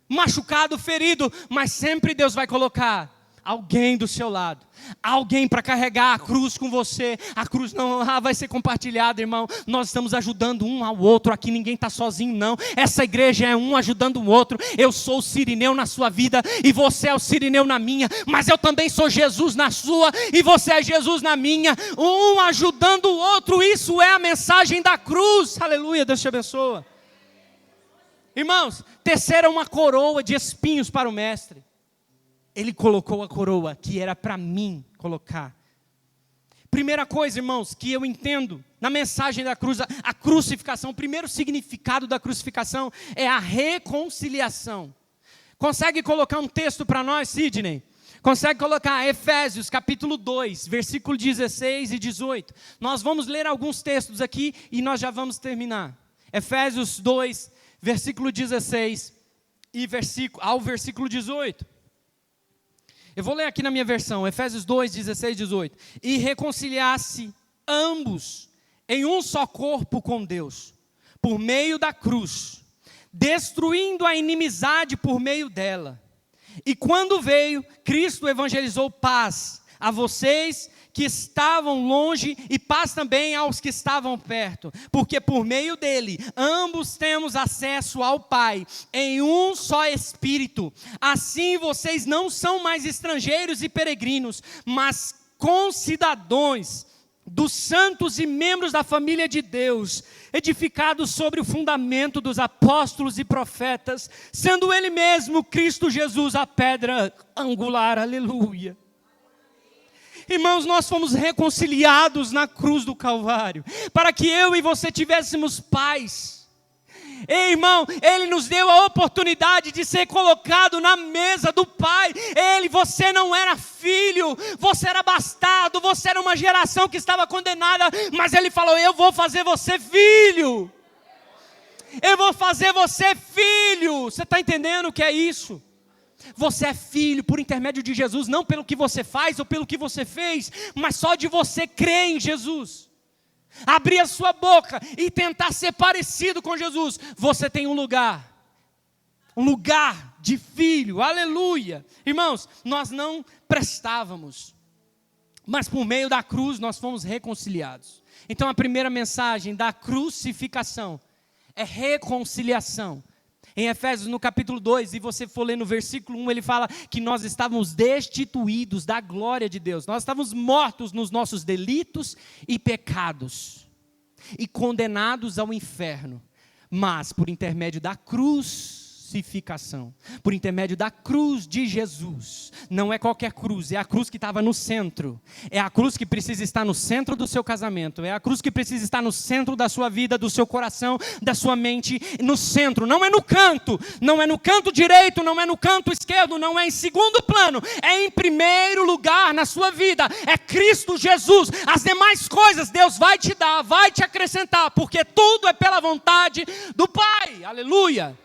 machucado, ferido, mas sempre Deus vai colocar alguém do seu lado, alguém para carregar a cruz com você. A cruz não vai ser compartilhada, irmão. Nós estamos ajudando um ao outro. Aqui ninguém está sozinho, não. Essa igreja é um ajudando o outro. Eu sou o Cirineu na sua vida e você é o Cirineu na minha, mas eu também sou Jesus na sua e você é Jesus na minha. Um ajudando o outro. Isso é a mensagem da cruz. Aleluia, Deus te abençoe. Irmãos, terceira, uma coroa de espinhos para o mestre. Ele colocou a coroa que era para mim colocar. Primeira coisa, irmãos, que eu entendo na mensagem da cruz, a crucificação, o primeiro significado da crucificação é a reconciliação. Consegue colocar um texto para nós, Sidney? Consegue colocar Efésios capítulo 2, versículo 16 e 18. Nós vamos ler alguns textos aqui e nós já vamos terminar. Efésios 2, versículo 16 e ao versículo 18. Eu vou ler aqui na minha versão, Efésios 2, 16 e 18. E reconciliasse ambos em um só corpo com Deus, por meio da cruz, destruindo a inimizade por meio dela. E quando veio, Cristo evangelizou paz a vocês que estavam longe e paz também aos que estavam perto, porque por meio dele, ambos temos acesso ao Pai, em um só Espírito. Assim vocês não são mais estrangeiros e peregrinos, mas concidadãos dos santos e membros da família de Deus, edificados sobre o fundamento dos apóstolos e profetas, sendo ele mesmo, Cristo Jesus, a pedra angular. Aleluia. Irmãos, nós fomos reconciliados na cruz do Calvário, para que eu e você tivéssemos paz. Ei, irmão, Ele nos deu a oportunidade de ser colocado na mesa do Pai. Você não era filho, você era bastardo, você era uma geração que estava condenada, mas Ele falou, eu vou fazer você filho. Eu vou fazer você filho. Você está entendendo o que é isso? Você é filho por intermédio de Jesus, não pelo que você faz ou pelo que você fez, mas só de você crer em Jesus. Abrir a sua boca e tentar ser parecido com Jesus, você tem um lugar de filho, aleluia. Irmãos, nós não prestávamos, mas por meio da cruz nós fomos reconciliados. Então a primeira mensagem da crucificação é reconciliação. Em Efésios, no capítulo 2, se você for ler no versículo 1, ele fala que nós estávamos destituídos da glória de Deus. Nós estávamos mortos nos nossos delitos e pecados e condenados ao inferno. Mas por intermédio da crucificação, por intermédio da cruz de Jesus, não é qualquer cruz, é a cruz que estava no centro, é a cruz que precisa estar no centro do seu casamento, é a cruz que precisa estar no centro da sua vida, do seu coração, da sua mente, no centro, não é no canto direito, não é no canto esquerdo, não é em segundo plano, é em primeiro lugar na sua vida, é Cristo Jesus. As demais coisas Deus vai te dar, vai te acrescentar, porque tudo é pela vontade do Pai, aleluia.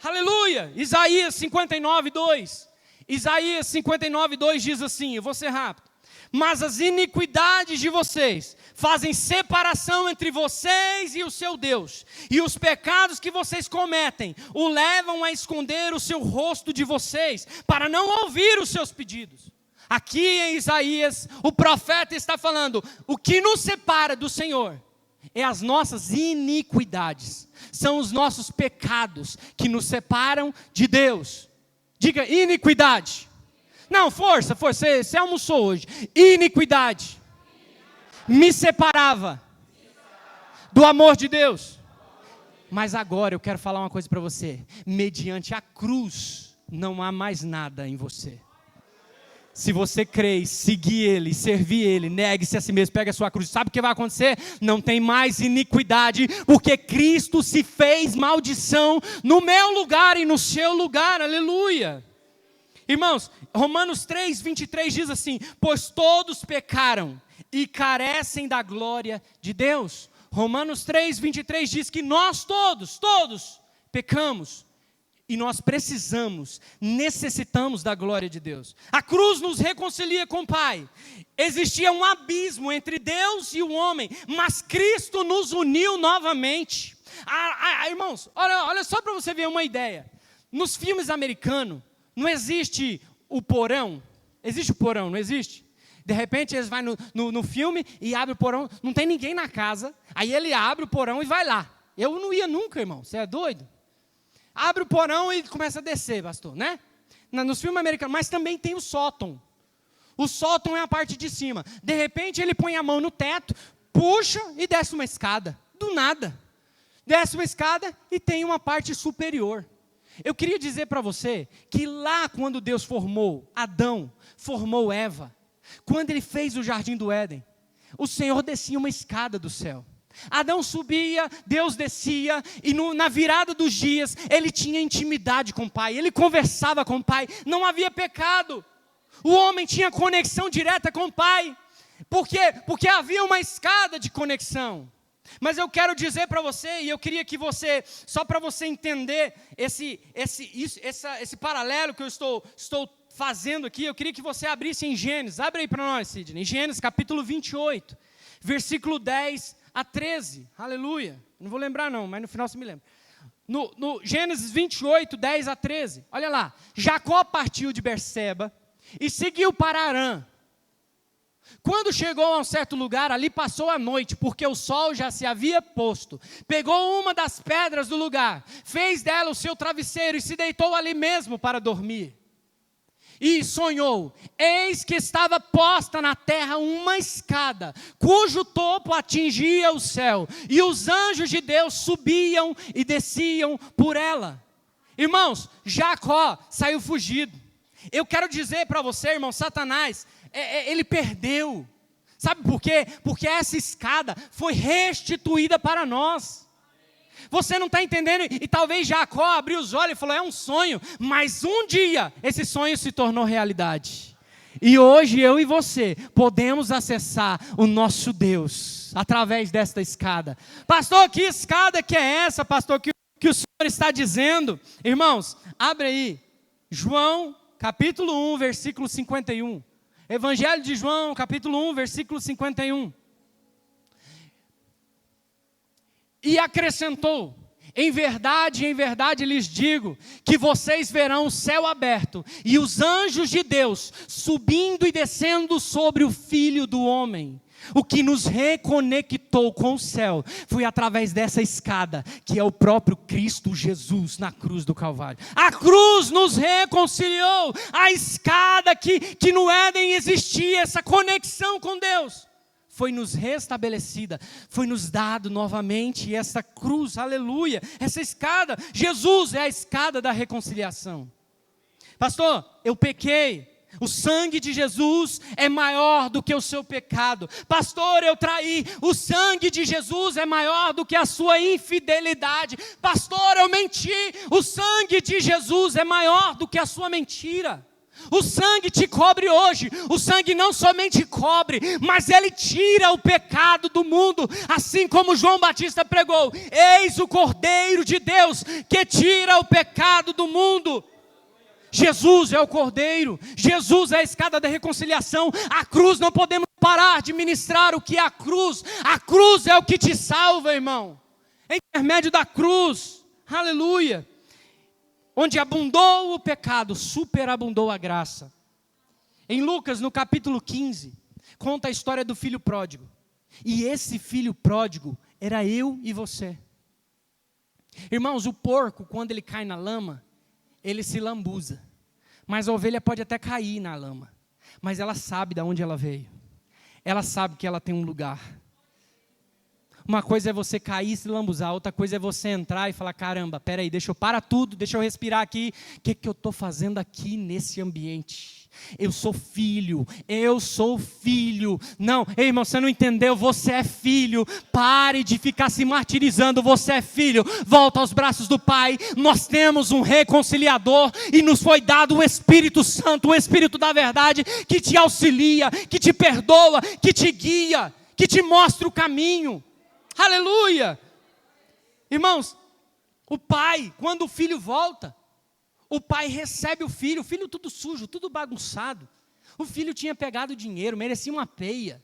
Aleluia, Isaías 59:2. Isaías 59:2 diz assim, eu vou ser rápido. Mas as iniquidades de vocês fazem separação entre vocês e o seu Deus. E os pecados que vocês cometem o levam a esconder o seu rosto de vocês, para não ouvir os seus pedidos. Aqui em Isaías, o profeta está falando, o que nos separa do Senhor é as nossas iniquidades, são os nossos pecados que nos separam de Deus. Diga iniquidade. Não, força, você almoçou hoje. Iniquidade me separava do amor de Deus. Mas agora eu quero falar uma coisa para você. Mediante a cruz, não há mais nada em você. Se você crê, seguir Ele, servir Ele, negue-se a si mesmo, pegue a sua cruz, sabe o que vai acontecer? Não tem mais iniquidade, porque Cristo se fez maldição no meu lugar e no seu lugar, aleluia. Irmãos, Romanos 3:23 diz assim, pois todos pecaram e carecem da glória de Deus. Romanos 3:23 diz que nós todos pecamos. E nós necessitamos da glória de Deus. A cruz nos reconcilia com o Pai. Existia um abismo entre Deus e o homem, mas Cristo nos uniu novamente. Irmãos, olha só para você ver uma ideia. Nos filmes americanos, não existe o porão. Existe o porão, não existe? De repente eles vão no filme e abrem o porão, não tem ninguém na casa, aí ele abre o porão e vai lá. Eu não ia nunca, irmão, você é doido? Abre o porão e começa a descer, pastor, né? Nos filmes americanos, mas também tem o sótão. O sótão é a parte de cima. De repente ele põe a mão no teto, puxa e desce uma escada. Do nada. Desce uma escada e tem uma parte superior. Eu queria dizer para você que lá quando Deus formou Adão, formou Eva, quando Ele fez o jardim do Éden, o Senhor descia uma escada do céu. Adão subia, Deus descia, e na virada dos dias, ele tinha intimidade com o Pai, ele conversava com o Pai, não havia pecado, o homem tinha conexão direta com o Pai. Por quê? Porque havia uma escada de conexão. Mas eu quero dizer para você, e eu queria que você, só para você entender esse paralelo que eu estou fazendo aqui, eu queria que você abrisse em Gênesis, abre aí para nós, Sidney, Gênesis capítulo 28, versículo 10 a 13, aleluia, não vou lembrar não, mas no final você me lembra. No Gênesis 28, 10 a 13, olha lá, Jacó partiu de Berseba e seguiu para Harã. Quando chegou a um certo lugar, ali passou a noite, porque o sol já se havia posto. Pegou uma das pedras do lugar, fez dela o seu travesseiro e se deitou ali mesmo para dormir. E sonhou, eis que estava posta na terra uma escada, cujo topo atingia o céu, e os anjos de Deus subiam e desciam por ela. Irmãos, Jacó saiu fugido. Eu quero dizer para você, irmão, Satanás, ele perdeu. Sabe por quê? Porque essa escada foi restituída para nós. Você não está entendendo, e talvez Jacó abriu os olhos e falou, é um sonho, mas um dia esse sonho se tornou realidade. E hoje eu e você podemos acessar o nosso Deus através desta escada. Pastor, que escada que é essa, pastor, que o Senhor está dizendo? Irmãos, abre aí, João, capítulo 1, versículo 51. Evangelho de João, capítulo 1, versículo 51. E acrescentou: em verdade lhes digo, que vocês verão o céu aberto e os anjos de Deus subindo e descendo sobre o Filho do Homem. O que nos reconectou com o céu foi através dessa escada, que é o próprio Cristo Jesus na cruz do Calvário. A cruz nos reconciliou, a escada que no Éden existia, essa conexão com Deus, foi nos restabelecida, foi nos dado novamente essa cruz, aleluia, essa escada. Jesus é a escada da reconciliação. Pastor, eu pequei. O sangue de Jesus é maior do que o seu pecado. Pastor, eu traí. O sangue de Jesus é maior do que a sua infidelidade. Pastor, eu menti. O sangue de Jesus é maior do que a sua mentira. O sangue te cobre hoje. O sangue não somente cobre, mas ele tira o pecado do mundo. Assim como João Batista pregou: eis o Cordeiro de Deus que tira o pecado do mundo. Jesus é o Cordeiro, Jesus é a escada da reconciliação. A cruz, não podemos parar de ministrar o que é a cruz. A cruz é o que te salva, irmão. É intermédio da cruz, aleluia. Onde abundou o pecado, superabundou a graça. Em Lucas, no capítulo 15, conta a história do filho pródigo. E esse filho pródigo era eu e você. Irmãos, o porco, quando ele cai na lama, ele se lambuza, mas a ovelha pode até cair na lama, mas ela sabe de onde ela veio, ela sabe que ela tem um lugar. Uma coisa é você cair e se lambuzar, outra coisa é você entrar e falar: caramba, peraí, deixa eu parar tudo, deixa eu respirar aqui, o que eu estou fazendo aqui nesse ambiente? Eu sou filho. Não, ei, irmão, você não entendeu, você é filho. Pare de ficar se martirizando, você é filho. Volta aos braços do Pai. Nós temos um reconciliador e nos foi dado o Espírito Santo, o Espírito da verdade, que te auxilia, que te perdoa, que te guia, que te mostra o caminho. Aleluia! Irmãos, o pai, quando o filho volta, o pai recebe o filho tudo sujo, tudo bagunçado. O filho tinha pegado dinheiro, merecia uma peia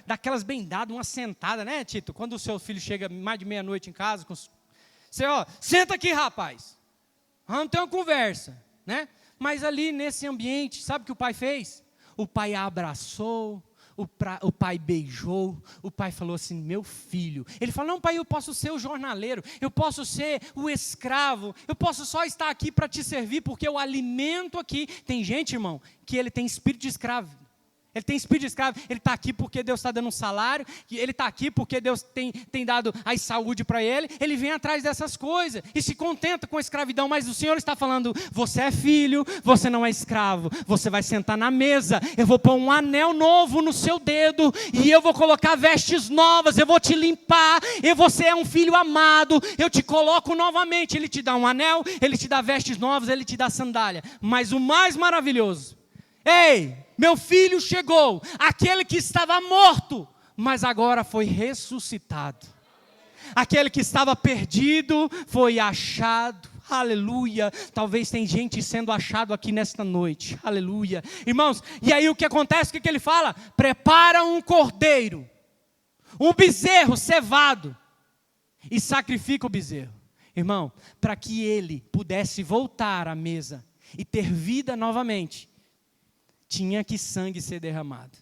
daquelas bem dadas, uma sentada, né, Tito? Quando o seu filho chega mais de meia-noite em casa, você, senta aqui, rapaz, vamos ter uma conversa, né? Mas ali nesse ambiente, sabe o que o pai fez? O pai abraçou, o pai beijou, o pai falou assim: meu filho. Ele falou: não, pai, eu posso ser o jornaleiro, eu posso ser o escravo, eu posso só estar aqui para te servir, porque eu alimento aqui. Tem gente, irmão, que ele tem espírito de escravo. Ele tem espírito de escravo, ele está aqui porque Deus está dando um salário, ele está aqui porque Deus tem dado a saúde para ele vem atrás dessas coisas, e se contenta com a escravidão, mas o Senhor está falando: você é filho, você não é escravo, você vai sentar na mesa, eu vou pôr um anel novo no seu dedo, e eu vou colocar vestes novas, eu vou te limpar, e você é um filho amado, eu te coloco novamente. Ele te dá um anel, ele te dá vestes novas, ele te dá sandália, mas o mais maravilhoso: ei, meu filho chegou, aquele que estava morto, mas agora foi ressuscitado. Aquele que estava perdido foi achado. Aleluia. Talvez tem gente sendo achado aqui nesta noite. Aleluia. Irmãos, e aí o que acontece? O que ele fala? Prepara um cordeiro, um bezerro cevado, e sacrifica o bezerro. Irmão, para que ele pudesse voltar à mesa e ter vida novamente, tinha que sangue ser derramado.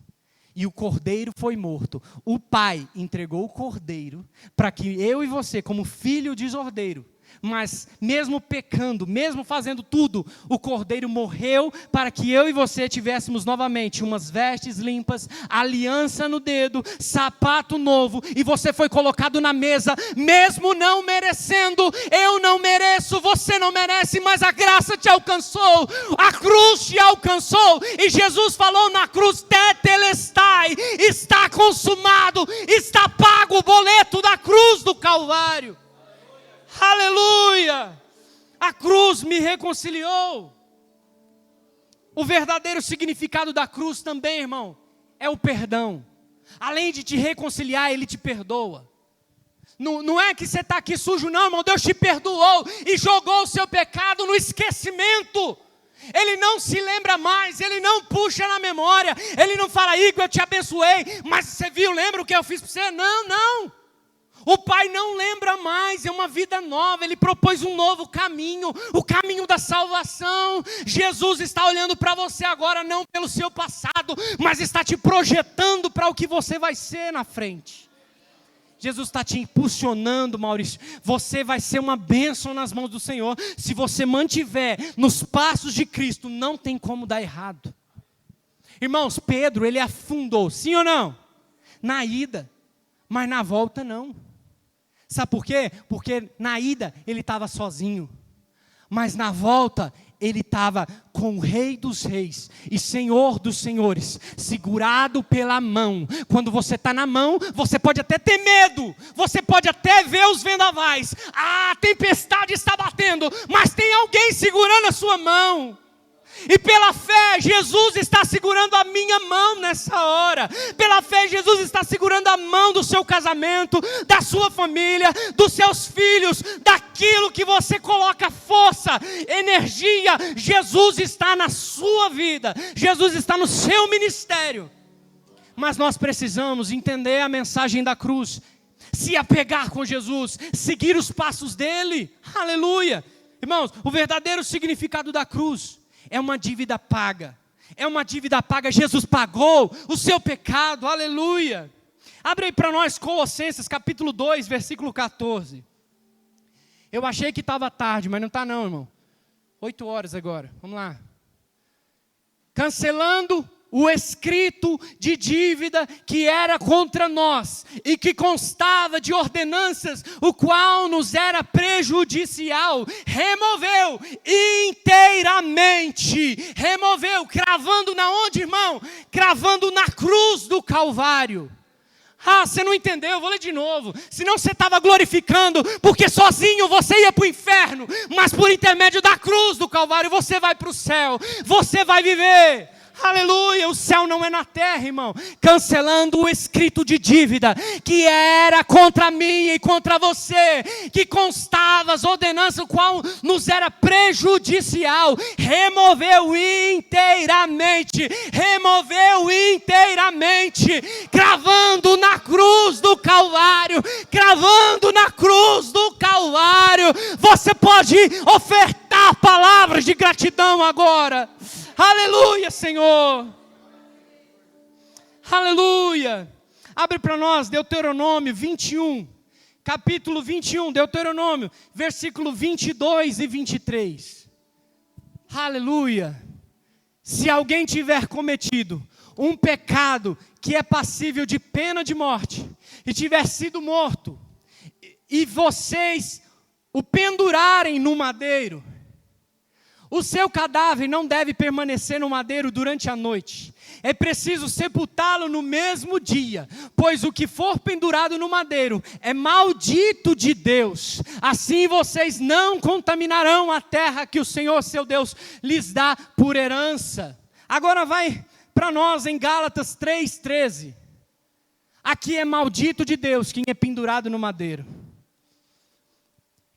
E o cordeiro foi morto. O pai entregou o cordeiro para que eu e você, como filho desordeiro, mas mesmo pecando, mesmo fazendo tudo, o cordeiro morreu para que eu e você tivéssemos novamente umas vestes limpas, aliança no dedo, sapato novo, e você foi colocado na mesa, mesmo não merecendo. Eu não mereço, você não merece, mas a graça te alcançou, a cruz te alcançou, e Jesus falou na cruz: tetelestai, está consumado, está pago o boleto da cruz do Calvário. Aleluia! A cruz me reconciliou. O verdadeiro significado da cruz também, irmão, é o perdão. Além de te reconciliar, Ele te perdoa. Não é que você está aqui sujo, não, irmão. Deus te perdoou e jogou o seu pecado no esquecimento. Ele não se lembra mais, Ele não puxa na memória. Ele não fala, Igor, eu te abençoei, mas você viu, lembra o que eu fiz para você? Não. O Pai não lembra mais, é uma vida nova. Ele propôs um novo caminho, o caminho da salvação. Jesus está olhando para você agora, não pelo seu passado, mas está te projetando para o que você vai ser na frente. Jesus está te impulsionando, Maurício. Você vai ser uma bênção nas mãos do Senhor. Se você mantiver nos passos de Cristo, não tem como dar errado. Irmãos, Pedro, ele afundou, sim ou não? Na ida, mas na volta não. Sabe por quê? Porque na ida ele estava sozinho, mas na volta ele estava com o Rei dos Reis e Senhor dos Senhores, segurado pela mão. Quando você está na mão, você pode até ter medo, você pode até ver os vendavais, a tempestade está batendo, mas tem alguém segurando a sua mão. E pela fé, Jesus está segurando a minha mão nessa hora. Pela fé, Jesus está segurando a mão do seu casamento, da sua família, dos seus filhos, daquilo que você coloca força, energia. Jesus está na sua vida, Jesus está no seu ministério. Mas nós precisamos entender a mensagem da cruz, se apegar com Jesus, seguir os passos dele. Aleluia. Irmãos, o verdadeiro significado da cruz é uma dívida paga. É uma dívida paga. Jesus pagou o seu pecado. Aleluia. Abre aí para nós Colossenses capítulo 2, versículo 14. Eu achei que estava tarde, mas não está não, irmão. 8 horas agora. Vamos lá. Cancelando o escrito de dívida que era contra nós e que constava de ordenanças, o qual nos era prejudicial, removeu inteiramente, cravando na onde, irmão? Cravando na cruz do Calvário. Você não entendeu, eu vou ler de novo. Senão você estava glorificando, porque sozinho você ia para o inferno, mas por intermédio da cruz do Calvário você vai para o céu, você vai viver. Aleluia, o céu não é na terra, irmão. Cancelando o escrito de dívida que era contra mim e contra você, que constava as ordenanças, o qual nos era prejudicial. Removeu inteiramente, cravando na cruz do Calvário, Você pode ofertar palavras de gratidão agora. Aleluia, Senhor. Aleluia. Abre para nós Deuteronômio 21. Capítulo 21, Deuteronômio, versículo 22 e 23. Aleluia. Se alguém tiver cometido um pecado que é passível de pena de morte, e tiver sido morto, e vocês o pendurarem no madeiro, o seu cadáver não deve permanecer no madeiro durante a noite. É preciso sepultá-lo no mesmo dia, pois o que for pendurado no madeiro é maldito de Deus. Assim vocês não contaminarão a terra que o Senhor, seu Deus, lhes dá por herança. Agora vai para nós em Gálatas 3,13. Aqui é maldito de Deus quem é pendurado no madeiro.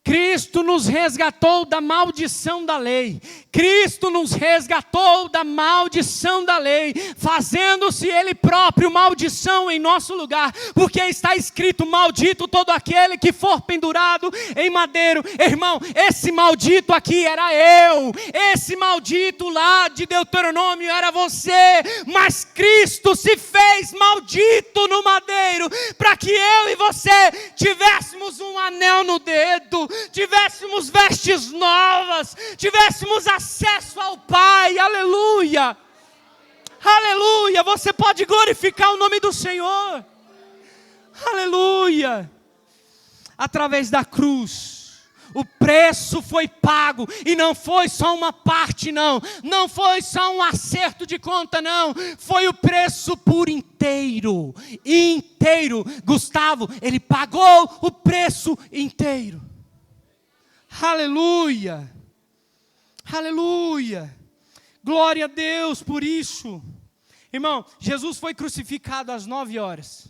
Cristo nos resgatou da maldição da lei. Cristo nos resgatou da maldição da lei, fazendo-se Ele próprio maldição em nosso lugar, porque está escrito: maldito todo aquele que for pendurado em madeiro. Irmão, esse maldito aqui era eu, esse maldito lá de Deuteronômio era você, mas Cristo se fez maldito no madeiro, para que eu e você tivéssemos um anel no dedo, tivéssemos vestes novas, tivéssemos acesso ao Pai. Aleluia, aleluia. Você pode glorificar o nome do Senhor. Aleluia. Através da cruz o preço foi pago, e não foi só uma parte, não foi só um acerto de conta, não, foi o preço por inteiro. Gustavo, ele pagou o preço inteiro. Aleluia, aleluia, glória a Deus por isso. Irmão, Jesus foi crucificado às 9 horas.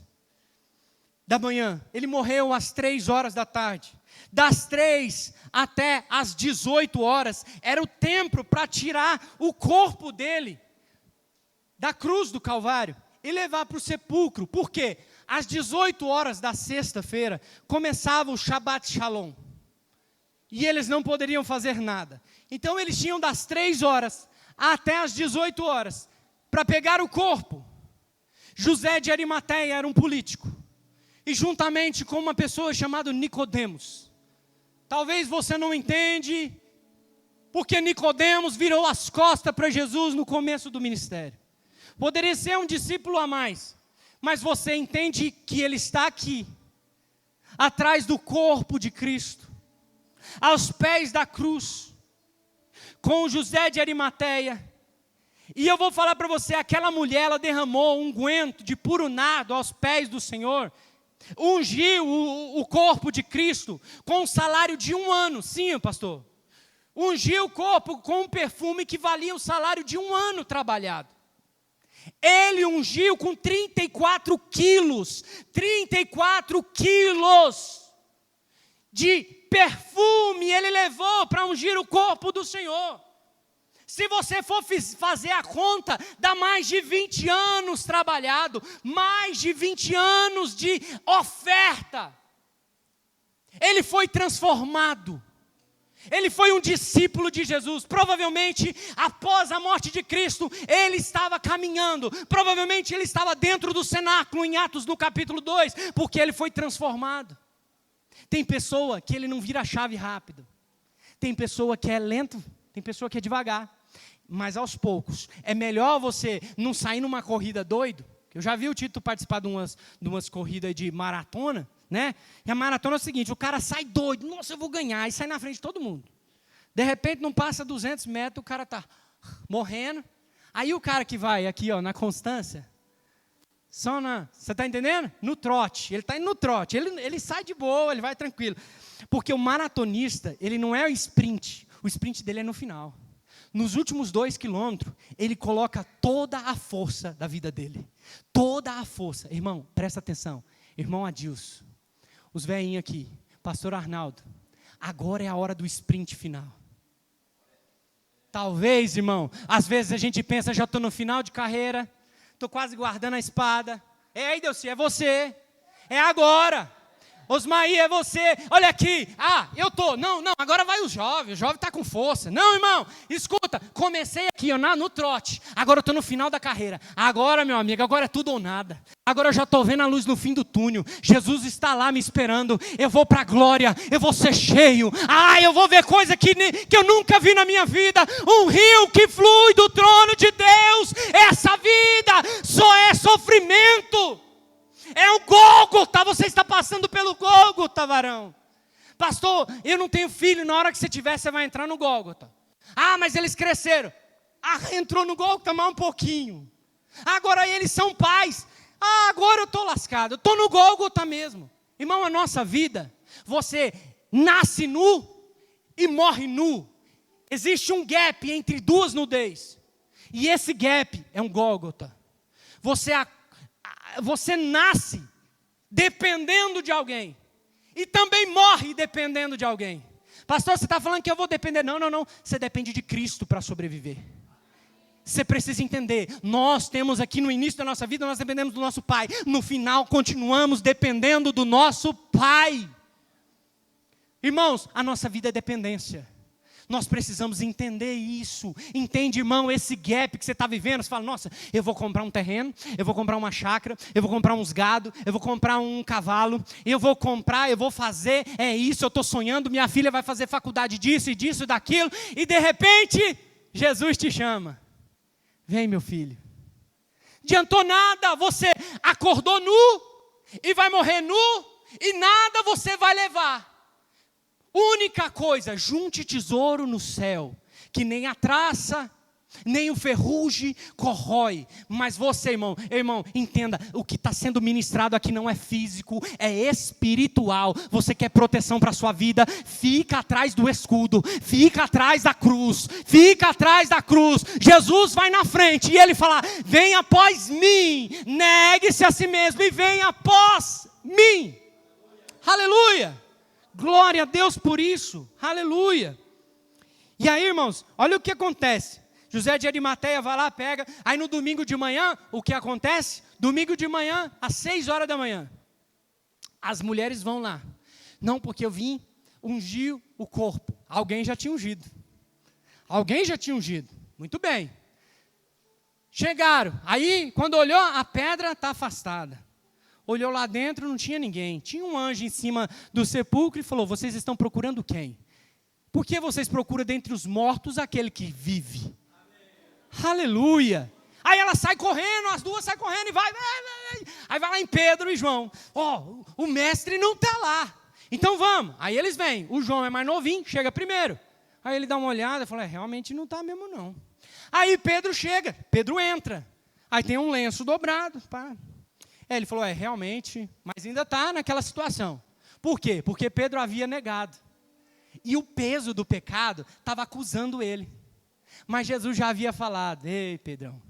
da manhã. Ele morreu às 3 horas da tarde. Das 3 até às 18 horas, era o tempo para tirar o corpo dele da cruz do Calvário e levar para o sepulcro. Por quê? Às 18 horas da sexta-feira, começava o Shabbat Shalom. E eles não poderiam fazer nada. Então eles tinham das 3 horas até às 18 horas para pegar o corpo. José de Arimateia era um político. E juntamente com uma pessoa chamada Nicodemos. Talvez você não entende porque Nicodemos virou as costas para Jesus no começo do ministério. Poderia ser um discípulo a mais, mas você entende que ele está aqui, atrás do corpo de Cristo, aos pés da cruz, com José de Arimateia. E eu vou falar para você, aquela mulher, ela derramou um unguento de puro nardo aos pés do Senhor, ungiu o corpo de Cristo com um salário de 1 ano, sim, pastor. Ungiu o corpo com um perfume que valia o salário de 1 ano trabalhado. Ele ungiu com 34 quilos de perfume, ele levou para ungir o corpo do Senhor. Se você for fazer a conta, dá mais de 20 anos trabalhado, mais de 20 anos de oferta. Ele foi transformado. Ele foi um discípulo de Jesus. Provavelmente, após a morte de Cristo, ele estava caminhando. Provavelmente, ele estava dentro do cenáculo, em Atos no capítulo 2, porque ele foi transformado. Tem pessoa que ele não vira a chave rápido. Tem pessoa que é lento, tem pessoa que é devagar. Mas aos poucos, é melhor você não sair numa corrida doido. Eu já vi o Tito participar de umas corridas de maratona, né? E a maratona é o seguinte, o cara sai doido, nossa, eu vou ganhar, e sai na frente de todo mundo. De repente, não passa 200 metros, o cara está morrendo. Aí o cara que vai aqui, ó, na constância, você está entendendo? No trote, ele está indo no trote, ele sai de boa, ele vai tranquilo. Porque o maratonista, ele não é o sprint dele é no final. Nos últimos 2 quilômetros, ele coloca toda a força da vida dele. Toda a força. Irmão, presta atenção. Irmão Adilson, os velhinhos aqui, pastor Arnaldo, agora é a hora do sprint final. Talvez, irmão, às vezes a gente pensa, já estou no final de carreira, estou quase guardando a espada. Ei, Deus, é você. É agora. Osmaí, é você, olha aqui, eu estou, não, agora vai o jovem está com força. Não, irmão, escuta, comecei aqui no trote, agora eu estou no final da carreira. Agora, meu amigo, agora é tudo ou nada. Agora eu já estou vendo a luz no fim do túnel. Jesus está lá me esperando, eu vou para a glória, eu vou ser cheio. Eu vou ver coisa que eu nunca vi na minha vida. Um rio que flui do trono de Deus. Essa vida só é sofrimento. É o Gólgota, você está passando pelo Gólgota, varão. Pastor, eu não tenho filho, na hora que você tiver, você vai entrar no Gólgota. Mas eles cresceram. Entrou no Gólgota mais um pouquinho. Agora eles são pais. Agora eu estou lascado, eu estou no Gólgota mesmo. Irmão, a nossa vida, você nasce nu e morre nu. Existe um gap entre 2 nudez. E esse gap é um Gólgota. Você nasce dependendo de alguém e também morre dependendo de alguém. Pastor, você está falando que eu vou depender? Não. Você depende de Cristo para sobreviver. Você precisa entender, nós temos aqui no início da nossa vida, nós dependemos do nosso Pai. No final, continuamos dependendo do nosso Pai. Irmãos, a nossa vida é dependência. Nós precisamos entender isso. Entende, irmão, esse gap que você está vivendo. Você fala, nossa, eu vou comprar um terreno, eu vou comprar uma chácara, eu vou comprar uns gado, eu vou comprar um cavalo, eu vou fazer, é isso, eu estou sonhando, minha filha vai fazer faculdade disso e disso e daquilo, e de repente, Jesus te chama. Vem, meu filho. Adiantou nada, você acordou nu e vai morrer nu e nada você vai levar. Única coisa, junte tesouro no céu, que nem a traça, nem o ferrugem corrói. Mas você, irmão, entenda, o que está sendo ministrado aqui não é físico, é espiritual. Você quer proteção para a sua vida, fica atrás do escudo, fica atrás da cruz, Jesus vai na frente e ele fala, venha após mim, negue-se a si mesmo e venha após mim. Aleluia. Glória a Deus por isso.Aleluia. E aí, irmãos, olha o que acontece. José de Arimateia vai lá, pega. Aí no domingo de manhã, o que acontece? Domingo de manhã, às 6 horas da manhã. As mulheres vão lá. Não, porque eu vim ungir o corpo. Alguém já tinha ungido. Alguém já tinha ungido. Muito bem. Chegaram. Aí, quando olhou, a pedra está afastada. Olhou lá dentro, não tinha ninguém. Tinha um anjo em cima do sepulcro e falou: vocês estão procurando quem? Por que vocês procuram dentre os mortos aquele que vive? Aleluia. Aí ela sai correndo, as duas saem correndo e vai. Aí vai lá em Pedro e João. O mestre não está lá. Então vamos. Aí eles vêm. O João é mais novinho, chega primeiro. Aí ele dá uma olhada e fala: realmente não está mesmo não. Aí Pedro chega, Pedro entra. Aí tem um lenço dobrado. Pá. Aí ele falou: realmente, mas ainda está naquela situação. Por quê? Porque Pedro havia negado. E o peso do pecado estava acusando ele. Mas Jesus já havia falado: ei, Pedrão,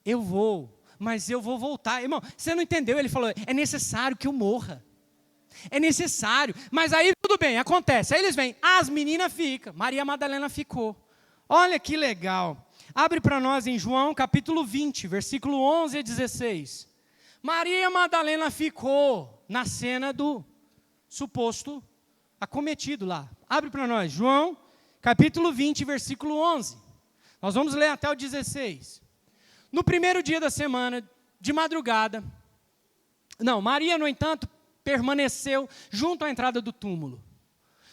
eu vou, mas eu vou voltar. Irmão, você não entendeu? Ele falou: é necessário que eu morra. É necessário. Mas aí tudo bem, acontece. Aí eles vêm, as meninas ficam. Maria Madalena ficou. Olha que legal. Abre para nós em João capítulo 20, versículo 11 a 16. Maria Madalena ficou na cena do suposto acometido lá. Abre para nós, João capítulo 20, versículo 11. Nós vamos ler até o 16. No primeiro dia da semana, de madrugada, Maria, no entanto, permaneceu junto à entrada do túmulo,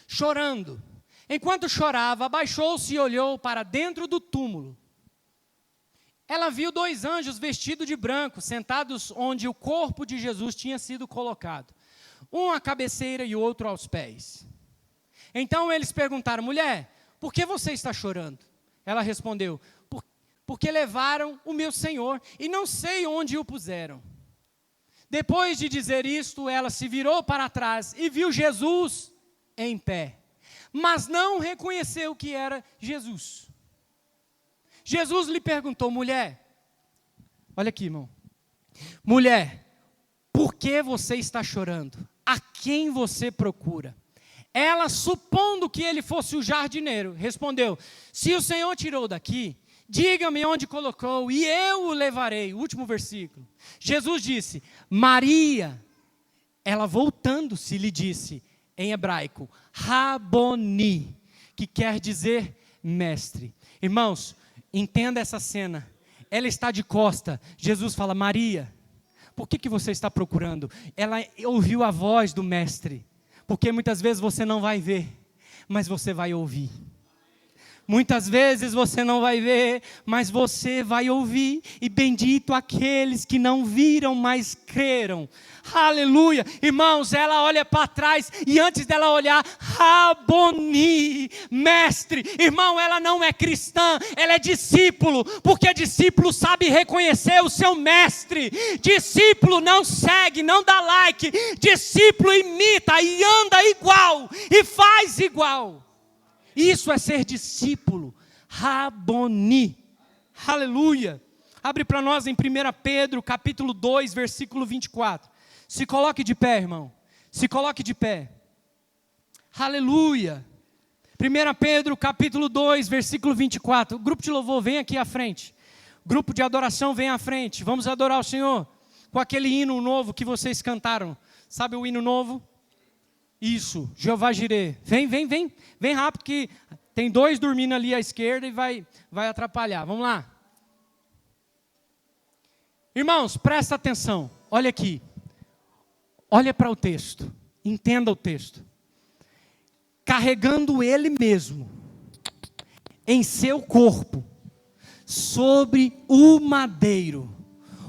chorando. Enquanto chorava, abaixou-se e olhou para dentro do túmulo. Ela viu 2 anjos vestidos de branco, sentados onde o corpo de Jesus tinha sido colocado. Um à cabeceira e o outro aos pés. Então eles perguntaram: mulher, por que você está chorando? Ela respondeu: porque levaram o meu Senhor e não sei onde o puseram. Depois de dizer isto, ela se virou para trás e viu Jesus em pé, mas não reconheceu que era Jesus. Jesus lhe perguntou: mulher, olha aqui, irmão. Mulher, por que você está chorando? A quem você procura? Ela, supondo que ele fosse o jardineiro, respondeu: se o Senhor tirou daqui, diga-me onde colocou e eu o levarei. Último versículo. Jesus disse: Maria. Ela, voltando-se, lhe disse em hebraico: Raboni, que quer dizer mestre. Irmãos, entenda essa cena. Ela está de costa. Jesus fala: Maria, por que você está procurando? Ela ouviu a voz do mestre. Porque muitas vezes você não vai ver, mas você vai ouvir. Muitas vezes você não vai ver, mas você vai ouvir. E bendito aqueles que não viram, mas creram. Aleluia. Irmãos, ela olha para trás e antes dela olhar, Raboni, mestre. Irmão, ela não é cristã, ela é discípulo. Porque discípulo sabe reconhecer o seu mestre. Discípulo não segue, não dá like. Discípulo imita e anda igual e faz igual. Isso é ser discípulo. Raboni. Aleluia. Abre para nós em 1 Pedro, capítulo 2, versículo 24. Se coloque de pé, irmão. Se coloque de pé. Aleluia. 1 Pedro, capítulo 2, versículo 24. O grupo de louvor, vem aqui à frente. O grupo de adoração, vem à frente. Vamos adorar o Senhor com aquele hino novo que vocês cantaram. Sabe o hino novo? Isso, Jeová Jirê. Vem rápido que tem 2 dormindo ali à esquerda e vai atrapalhar. Vamos lá. Irmãos, presta atenção. Olha aqui. Olha para o texto. Entenda o texto. Carregando ele mesmo em seu corpo, sobre o madeiro,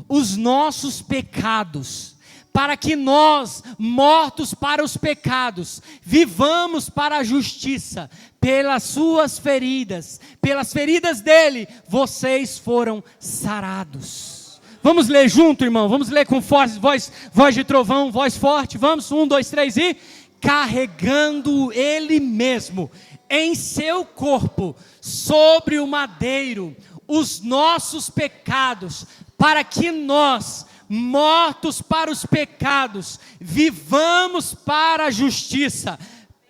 os nossos pecados, para que nós, mortos para os pecados, vivamos para a justiça. Pelas suas feridas, pelas feridas dele, vocês foram sarados. Vamos ler junto, irmão. Vamos ler com voz de trovão, voz forte. Vamos, 1, 2, 3 e... Carregando ele mesmo em seu corpo, sobre o madeiro, os nossos pecados, para que nós, mortos para os pecados, vivamos para a justiça.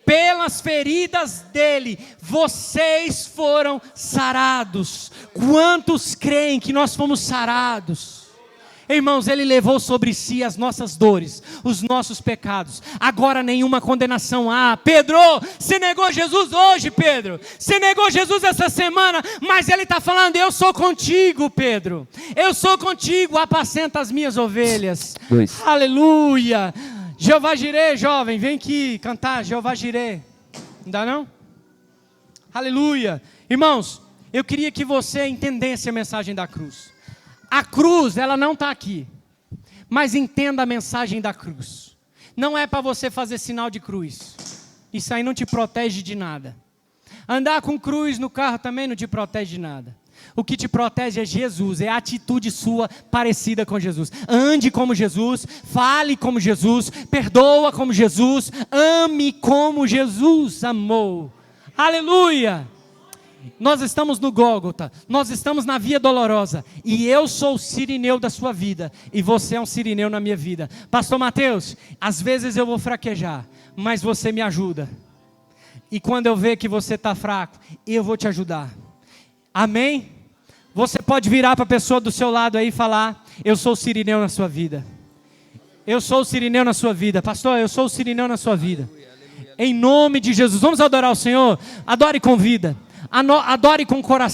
Pelas feridas dele, vocês foram sarados. Quantos creem que nós fomos sarados? Irmãos, ele levou sobre si as nossas dores, os nossos pecados. Agora nenhuma condenação há. Pedro, você negou Jesus hoje, Pedro. Você negou Jesus essa semana, mas ele está falando, eu sou contigo, Pedro. Eu sou contigo, apacenta as minhas ovelhas. Aleluia. Jeová Jireh, jovem, vem aqui cantar Jeová Jireh. Não dá não? Aleluia. Irmãos, eu queria que você entendesse a mensagem da cruz. A cruz, ela não está aqui. Mas entenda a mensagem da cruz. Não é para você fazer sinal de cruz. Isso aí não te protege de nada. Andar com cruz no carro também não te protege de nada. O que te protege é Jesus, é a atitude sua parecida com Jesus. Ande como Jesus, fale como Jesus, perdoa como Jesus, ame como Jesus amou. Aleluia! Nós estamos no Gólgota, nós estamos na Via Dolorosa, e eu sou o sirineu da sua vida, e você é um sirineu na minha vida. Pastor Mateus, às vezes eu vou fraquejar, mas você me ajuda. E quando eu ver que você está fraco, eu vou te ajudar. Amém? Você pode virar para a pessoa do seu lado aí e falar, eu sou o sirineu na sua vida. Eu sou o sirineu na sua vida. Pastor, eu sou o sirineu na sua vida. Em nome de Jesus, vamos adorar o Senhor? Adore com vida. Adore com coração.